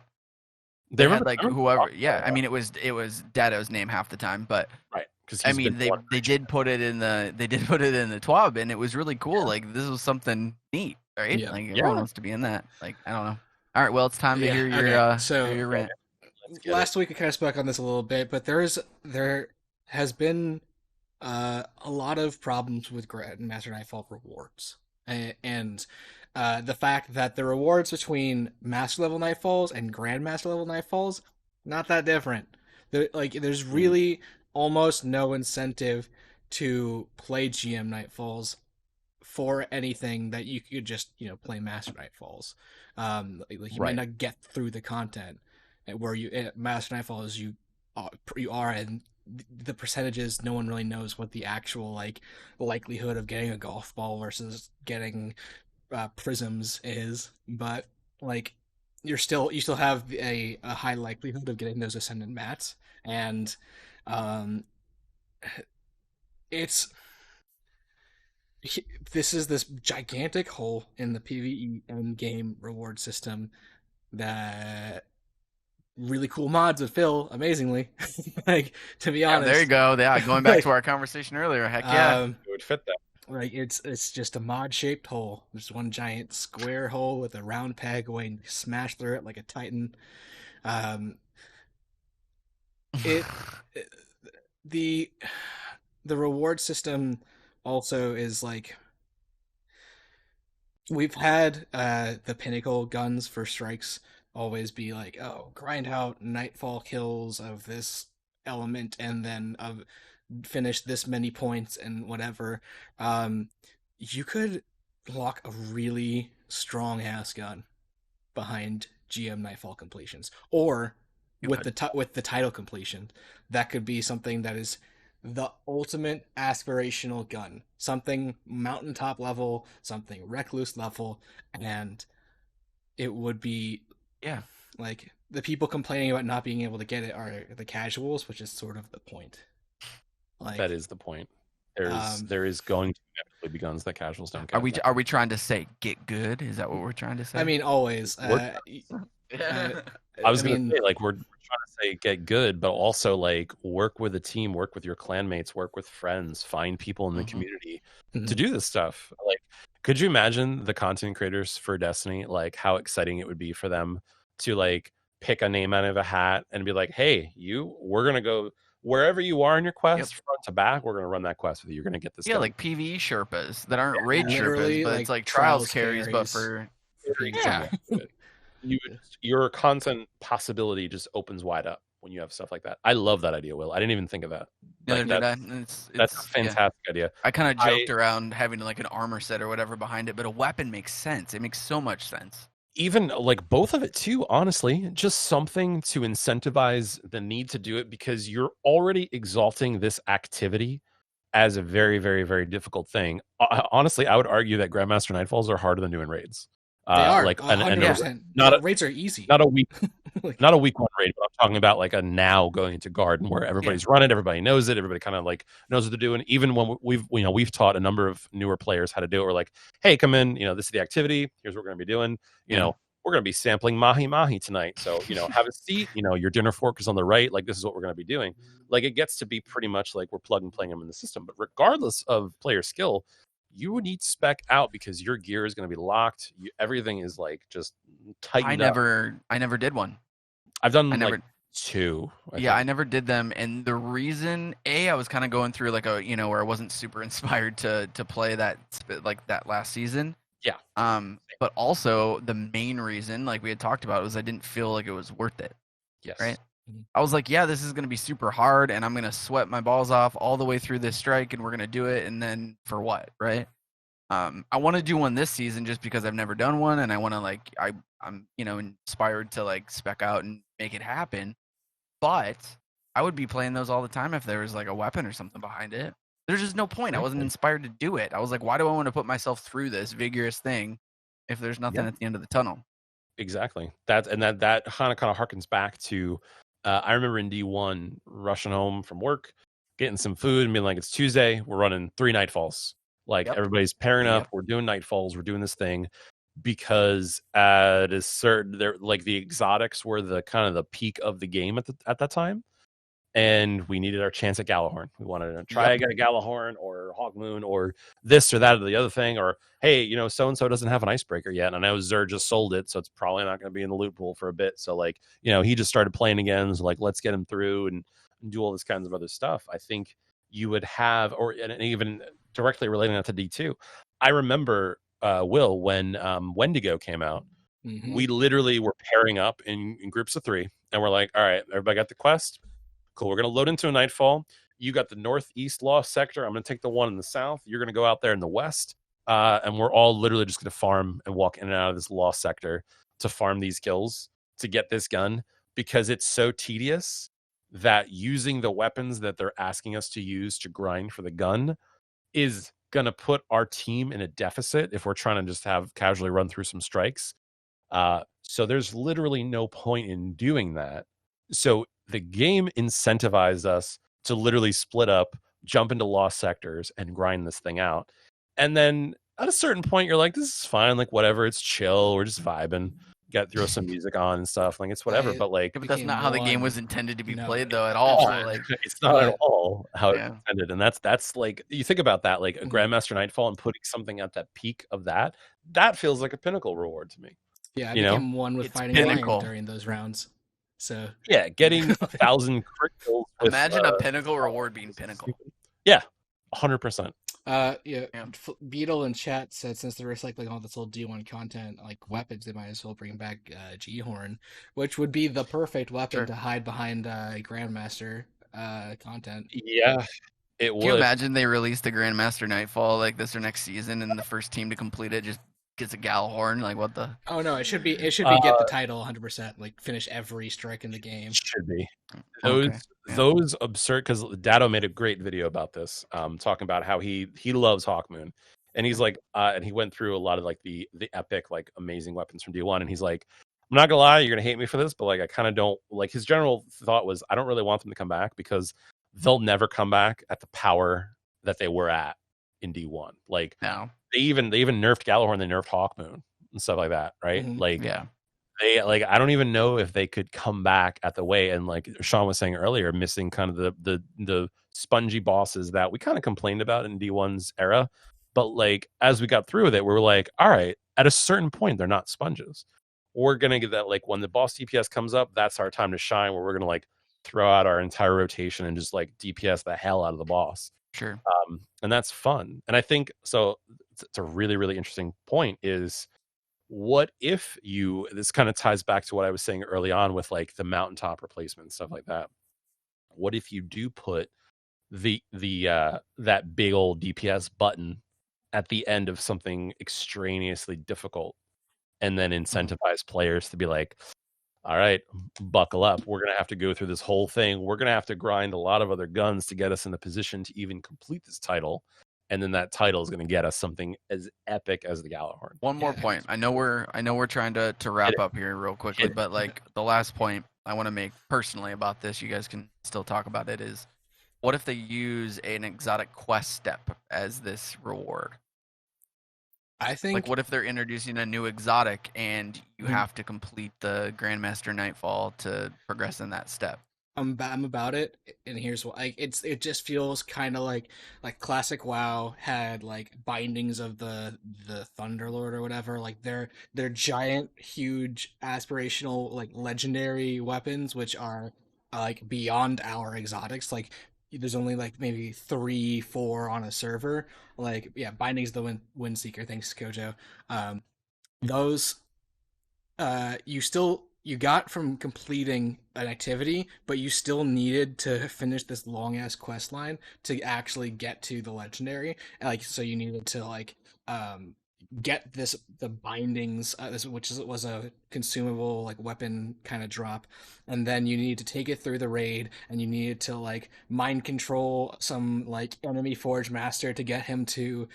They had like whoever. Yeah, I mean it was Dado's name half the time, but right. Because I mean they did put it in the TWAB, and it was really cool. Like, this was something neat, right? Yeah. Like, everyone wants to be in that. Like, I don't know. All right, well, it's time to hear your hear your rant. Last week we kind of spoke on this a little bit, but there has been a lot of problems with Grandmaster Nightfall rewards, and the fact that the rewards between Master level Nightfalls and Grandmaster level Nightfalls not that different. There's really almost no incentive to play GM Nightfalls for anything that you could just play Master Nightfalls. You might not get through the content where you Master Nightfall is you are, and the percentages, no one really knows what the actual likelihood of getting a golf ball versus getting prisms is, but you still have a high likelihood of getting those ascendant mats, and this is this gigantic hole in the PvE end game reward system that really cool mods would fill amazingly. To be honest. There you go. Yeah, going back to our conversation earlier. Heck yeah. It would fit that. It's just a mod-shaped hole. There's one giant square hole with a round peg waiting to smash through it like a titan. The reward system also is we've had the pinnacle guns for strikes always be like, oh, grind out nightfall kills of this element and then finish this many points and whatever. You could lock a really strong ass gun behind GM Nightfall completions, or with the title completion. That could be something that is the ultimate aspirational gun, something mountaintop level, something recluse level, and it would be the people complaining about not being able to get it are the casuals, which is sort of the point. That is the point. There is going to inevitably be guns that casuals don't get. Are we trying to say get good? Is that what we're trying to say? I mean, always. I was going to say, we're trying to say get good, but also work with a team, work with your clanmates, work with friends, find people in the community to do this stuff. Could you imagine the content creators for Destiny, how exciting it would be for them to pick a name out of a hat and be like, hey, we're going to go wherever you are in your quest, front to back, we're going to run that quest with you. You're going to get this. Yeah, like PvE Sherpas that aren't raid Sherpas, but it's like trials carries, but for your content possibility just opens wide up when you have stuff like that. I love that idea, Will. I didn't even think of that. That's a fantastic idea. I kind of joked around having an armor set or whatever behind it, but a weapon makes sense. It makes so much sense. even like both of it too, honestly, just something to incentivize the need to do it, because you're already exalting this activity as a very, very, very difficult thing. Honestly, I would argue that Grandmaster Nightfalls are harder than doing raids. They are Like, and 100%. not a, Rates are easy. not a week, Like, not a week one raid, but I'm talking about like a now going into garden where everybody's running, everybody knows it, everybody kind of like knows what they're doing. Even when we've taught a number of newer players how to do it. We're like, hey, come in, this is the activity. Here's what we're going to be doing. We're going to be sampling mahi mahi tonight. So have a seat. Your dinner fork is on the right. Like, this is what we're going to be doing. Like, it gets to be pretty much like we're plug and playing them in the system. But regardless of player skill, you would need to spec out because your gear is going to be locked. Everything is like just tightened up. I never did one. I've done like two. I never did them, and the reason, I was kind of going through like a where I wasn't super inspired to play that last season. Yeah. But also the main reason, like we had talked about, was I didn't feel like it was worth it. Yes. Right. I was like, yeah, this is going to be super hard, and I'm going to sweat my balls off all the way through this strike, and we're going to do it, and then for what, right? I want to do one this season just because I've never done one, and I want to I'm inspired to like spec out and make it happen. But I would be playing those all the time if there was like a weapon or something behind it. There's just no point. I wasn't inspired to do it. I was like, why do I want to put myself through this vigorous thing if there's nothing at the end of the tunnel? Exactly. That kind of harkens back to I remember in D1 rushing home from work, getting some food and being like, it's Tuesday, we're running 3 nightfalls. Like, everybody's pairing up, we're doing nightfalls, we're doing this thing, because at a certain, like, the exotics were the kind of the peak of the game at that time, and we needed our chance at Galahorn. We wanted to try to get a Galahorn or Hawkmoon or this or that or the other thing, or hey, so and so doesn't have an icebreaker yet, and I know Zer just sold it, so it's probably not going to be in the loot pool for a bit. So like, he just started playing again, so like, let's get him through and do all this kinds of other stuff. I think you would have, and even directly relating that to D2, I remember Will, when Wendigo came out, we literally were pairing up in groups of 3, and we're like, all right, everybody got the quest. Cool. We're going to load into a nightfall. You got the northeast lost sector. I'm going to take the one in the south. You're going to go out there in the west. And we're all literally just going to farm and walk in and out of this lost sector to farm these kills to get this gun, because it's so tedious that using the weapons that they're asking us to use to grind for the gun is going to put our team in a deficit if we're trying to just have casually run through some strikes. So there's literally no point in doing that. So the game incentivized us to literally split up, jump into lost sectors, and grind this thing out. And then at a certain point, you're like, this is fine. Like, whatever. It's chill. We're just vibing. Throw some music on and stuff. Like, it's whatever. But like, but that's not how the game was intended to be played, though, at all. Like, it's not at all how it's intended. And that's like, you think about that, like a Grandmaster Nightfall and putting something at that peak of that feels like a pinnacle reward to me. Yeah, I became one with fighting Lion during those rounds. So yeah, getting 1,000 crit kills. Imagine a pinnacle reward being pinnacle. Yeah, 100%. Beetle in chat said since they're recycling all this old D1 content, like weapons, they might as well bring back G-Horn, which would be the perfect weapon to hide behind Grandmaster content. Yeah, it would. Can you imagine they released the Grandmaster Nightfall like this or next season, and the first team to complete it just gets a Galahorn? Like, what the? Oh no, it should be get the title 100%. Like, finish every strike in the game. Should be. Those absurd, because Dado made a great video about this, talking about how he loves Hawkmoon, and he's like, and he went through a lot of like the epic, like, amazing weapons from D1, and he's like, I'm not gonna lie, you're gonna hate me for this, but like, I kind of don't like. His general thought was, I don't really want them to come back because they'll never come back at the power that they were at in D1. Like, no. They even nerfed Galahorn, they nerfed Hawkmoon and stuff like that, right? Like, they, like, I don't even know if they could come back at the way. And like Sean was saying earlier, missing kind of the spongy bosses that we kind of complained about in D1's era. But like, as we got through with it, we were like, all right, at a certain point, they're not sponges. We're gonna get that, like, when the boss DPS comes up, that's our time to shine, where we're gonna like throw out our entire rotation and just like DPS the hell out of the boss. Sure. And that's fun. And I think so. It's a really, really interesting point. Is what if this kind of ties back to what I was saying early on with like the mountaintop replacement and stuff like that. What if you do put the that big old DPS button at the end of something extraneously difficult, and then incentivize players to be like, all right, buckle up. We're going to have to go through this whole thing. We're going to have to grind a lot of other guns to get us in the position to even complete this title. And then that title is going to get us something as epic as the Galahorn. One more point. I know we're trying to wrap up here real quickly, but like the last point I want to make personally about this, you guys can still talk about it, is what if they use an exotic quest step as this reward? I think, like, what if they're introducing a new exotic and you have to complete the Grandmaster Nightfall to progress in that step? I'm about it, and here's why. Like, it just feels kind of like classic WoW had like bindings of the Thunderlord or whatever. Like they're giant, huge, aspirational, like legendary weapons, which are like beyond our exotics. Like there's only like maybe 3, 4 on a server. Like yeah, bindings of the Windseeker. Thanks, Kojo. Those you got from completing an activity, but you still needed to finish this long ass quest line to actually get to the legendary. And, like, so you needed to like get the bindings, which was a consumable like weapon kind of drop, and then you needed to take it through the raid, and you needed to like mind control some like enemy forge master to get him to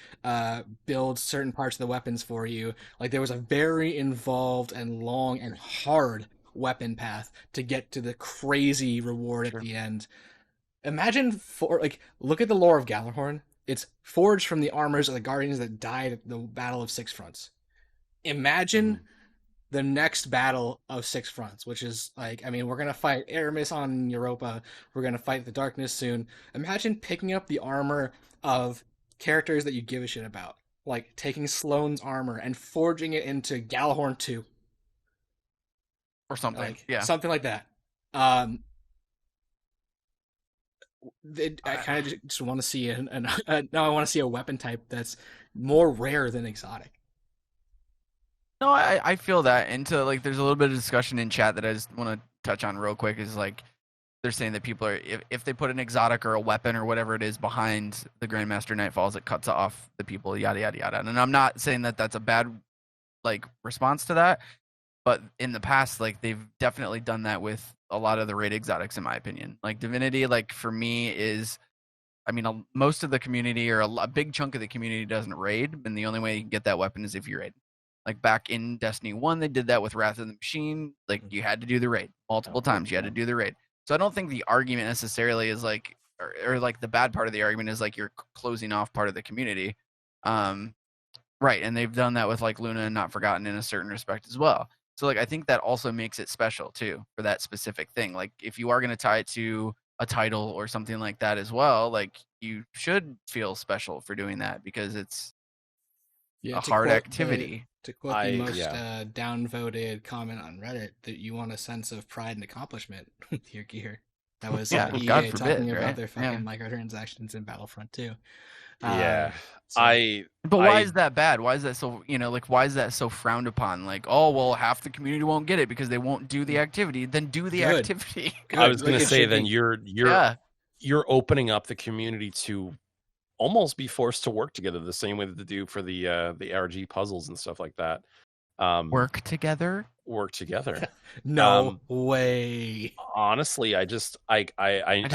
build certain parts of the weapons for you. Like there was a very involved and long and hard weapon path to get to the crazy reward at the end. Imagine look at the lore of Galahorn. It's forged from the armors of the guardians that died at the Battle of Six Fronts. Imagine the next battle of Six Fronts, which is like, I mean, we're gonna fight Aramis on Europa. We're gonna fight the Darkness soon. Imagine picking up the armor of characters that you give a shit about, like taking Sloane's armor and forging it into Galahorn 2 or something. like yeah, something like that. I kind of just want to see now I want to see a weapon type that's more rare than exotic. No, I feel that. And to like, there's a little bit of discussion in chat that I just want to touch on real quick. Is like, they're saying that people are, if they put an exotic or a weapon or whatever it is behind the Grandmaster Nightfalls, it cuts off the people, yada yada yada. And I'm not saying that that's a bad like response to that, but in the past, like they've definitely done that with a lot of the raid exotics, in my opinion. Like Divinity, like for me is, I mean, most of the community or a big chunk of the community doesn't raid, and the only way you can get that weapon is if you raid. Like back in Destiny 1, they did that with Wrath of the Machine. Like you had to do the raid multiple times. You had to do the raid. So I don't think the argument necessarily is like, or like the bad part of the argument is like you're closing off part of the community. Right. And they've done that with like Luna and Not Forgotten in a certain respect as well. So like I think that also makes it special too for that specific thing. Like if you are going to tie it to a title or something like that as well, like you should feel special for doing that because it's a hard activity. To quote the most downvoted comment on Reddit, that you want a sense of pride and accomplishment with your gear. That was EA God forbid, talking right? about their fucking microtransactions in Battlefront 2. Yeah. But why is that bad? Why is that so, like, why is that so frowned upon? Like, oh, well, half the community won't get it because they won't do the activity. Then do the activity. I was going to say, then you're opening up the community to almost be forced to work together the same way that they do for the RG puzzles and stuff like that. Work together? Work together. No way. Honestly, I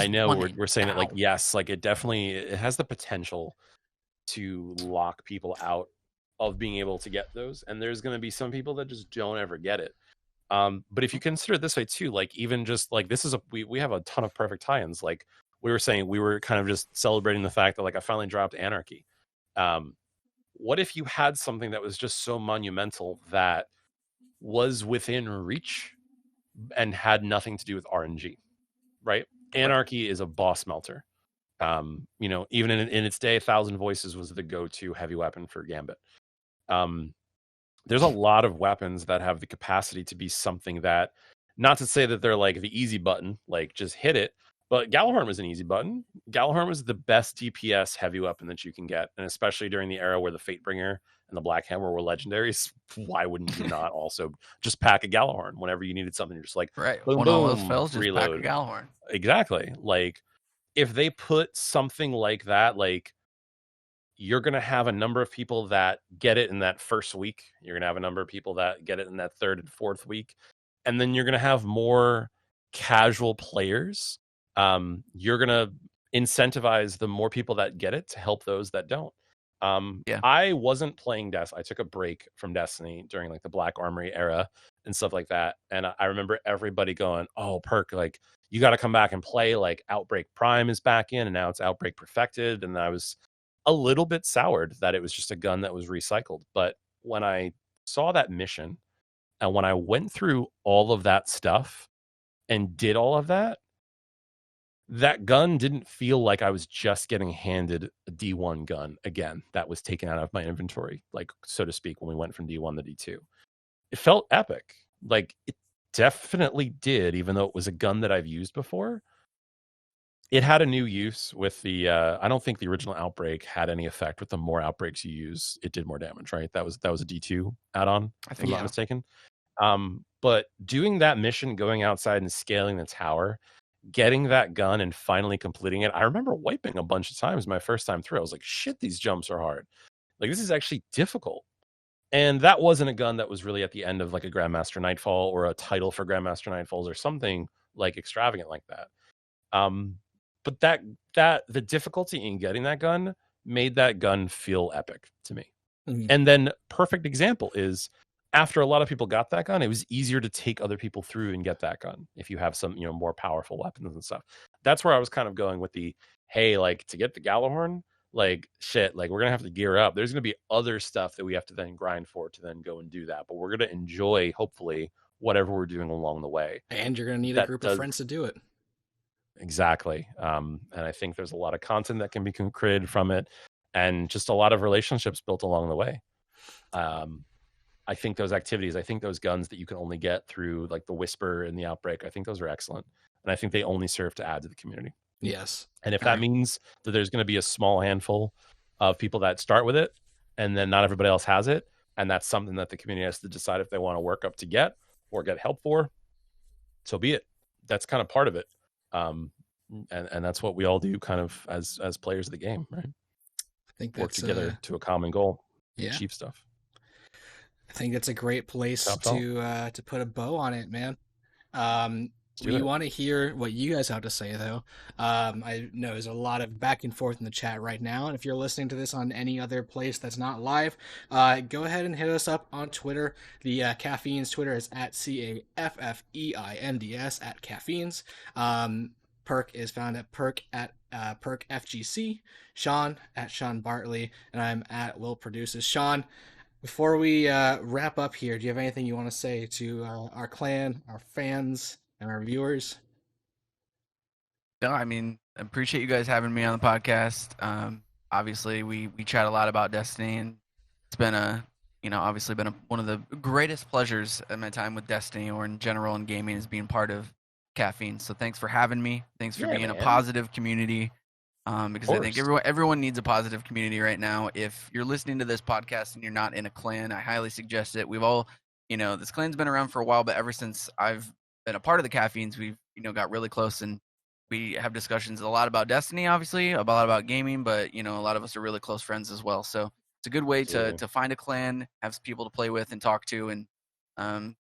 know we're saying that, like, yes, like it has the potential to lock people out of being able to get those, and there's going to be some people that just don't ever get it. But if you consider it this way too, like even just like this is we have a ton of perfect tie-ins. Like we were saying, we were kind of just celebrating the fact that like I finally dropped Anarchy. What if you had something that was just so monumental that was within reach and had nothing to do with RNG, right? Anarchy is a boss melter. Even in its day, 1,000 Voices was the go-to heavy weapon for Gambit. There's a lot of weapons that have the capacity to be something that, not to say that they're like the easy button, like just hit it, but Galahorn was an easy button. Galahorn was the best DPS heavy weapon that you can get, and especially during the era where the Fatebringer and the Black Hammer were legendaries, why wouldn't you not also just pack a Galahorn whenever you needed something? You're just like, right, boom, when boom, all else fails, just reload. pack a Galahorn. Exactly. Like if they put something like that, like you're going to have a number of people that get it in that first week. You're going to have a number of people that get it in that third and fourth week. And then you're going to have more casual players. You're going to incentivize the more people that get it to help those that don't. Yeah. I wasn't playing Destiny. I took a break from Destiny during like the Black Armory era and stuff like that. And I remember everybody going, "Oh, Perk, like you got to come back and play. Like Outbreak Prime is back in, and now it's Outbreak Perfected." And I was a little bit soured that it was just a gun that was recycled. But when I saw that mission and when I went through all of that stuff and did all of that, that gun didn't feel like I was just getting handed a D1 gun again that was taken out of my inventory, like so to speak, when we went from D1 to D2. It felt epic. Like it definitely did, even though it was a gun that I've used before. It had a new use with the I don't think the original Outbreak had any effect. With the more outbreaks you use, it did more damage, right? That was a D2 add-on, if I'm not mistaken. But doing that mission, going outside and scaling the tower, getting that gun and finally completing it, I remember wiping a bunch of times my first time through. I was like, shit, these jumps are hard. Like, this is actually difficult. And that wasn't a gun that was really at the end of like a Grandmaster Nightfall or a title for Grandmaster Nightfalls or something like extravagant like that. But that the difficulty in getting that gun made that gun feel epic to me. Mhm. And then perfect example is after a lot of people got that gun, it was easier to take other people through and get that gun if you have some, more powerful weapons and stuff. That's where I was kind of going with the, hey, like to get the Gallahorn, like shit, like we're gonna have to gear up. There's gonna be other stuff that we have to then grind for to then go and do that. But we're gonna enjoy, hopefully, whatever we're doing along the way. And you're going to need a group of friends to do it. Exactly. And I think there's a lot of content that can be created from it and just a lot of relationships built along the way. I think those activities, I think those guns that you can only get through like the Whisper and the Outbreak, I think those are excellent. And I think they only serve to add to the community. Yes. And if that means that there's going to be a small handful of people that start with it and then not everybody else has it, and that's something that the community has to decide if they want to work up to get or get help for, so be it. That's kind of part of it. And that's what we all do kind of as players of the game, right? I think work together to a common goal, achieve stuff. I think that's a great place to put a bow on it, man. We want to hear what you guys have to say, though. I know there's a lot of back and forth in the chat right now, and if you're listening to this on any other place that's not live, go ahead and hit us up on Twitter. The Caffeinds Twitter is at CAFFEINDS at Caffeinds. Perk is found at PerkFGC. Sean at Sean Bartley, and I'm at WillProduces. Sean, before we wrap up here, do you have anything you want to say to our clan, our fans, and our viewers? No, I mean, I appreciate you guys having me on the podcast. Obviously, we chat a lot about Destiny, and it's been obviously been one of the greatest pleasures in my time with Destiny or in general in gaming is being part of Caffeine. So thanks for having me. Thanks for being a positive community. Because I think everyone needs a positive community right now. If you're listening to this podcast and you're not in a clan, I highly suggest it. We've all, this clan's been around for a while, but ever since I've been a part of the Caffeines, we've, got really close, and we have discussions a lot about Destiny, obviously, a lot about gaming, but, a lot of us are really close friends as well. So it's a good way to find a clan, have people to play with and talk to. And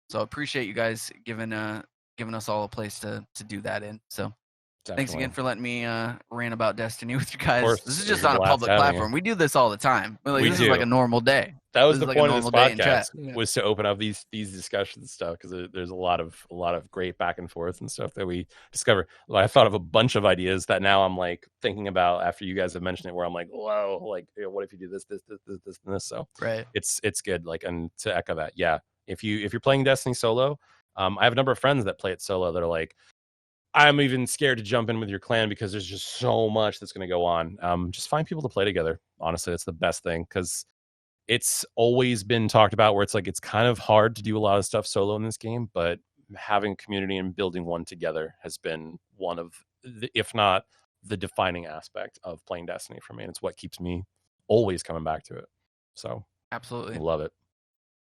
so I appreciate you guys giving us all a place to do that in. So thanks again for letting me rant about Destiny with you guys. This is just on a public platform. We do this all the time. This is like a normal day. That was the point of this podcast, was to open up these discussions and stuff, because there's a lot of great back and forth and stuff that we discover. I thought of a bunch of ideas that now I'm like thinking about after you guys have mentioned it, where I'm like, whoa, like what if you do this, and this? So it's good. Like, and to echo that, if you're playing Destiny solo, I have a number of friends that play it solo that are like, I'm even scared to jump in with your clan because there's just so much that's going to go on. Just find people to play together. Honestly, that's the best thing, because it's always been talked about where it's like it's kind of hard to do a lot of stuff solo in this game, but having community and building one together has been one of if not the defining aspect of playing Destiny for me. And it's what keeps me always coming back to it. So absolutely love it.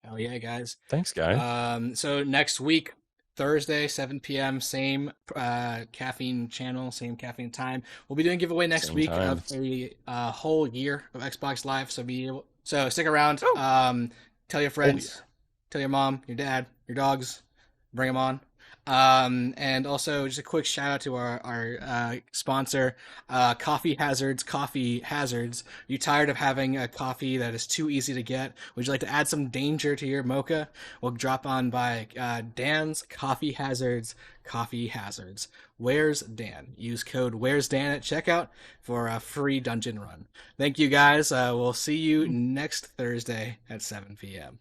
Hell yeah, guys. Thanks, guys. So next week, Thursday, 7 p.m., same caffeine channel, same caffeine time. We'll be doing a giveaway next Same week time. of a whole year of Xbox Live. So stick around. Tell your friends, tell your mom, your dad, your dogs, bring them on. And also just a quick shout out to our sponsor, Coffee Hazards. Coffee Hazards. You tired of having a coffee that is too easy to get? Would you like to add some danger to your mocha? Well, drop on by Dan's Coffee Hazards. Coffee Hazards. Where's Dan? Use code Where's Dan at checkout for a free dungeon run. Thank you guys. We'll see you next Thursday at 7 p.m.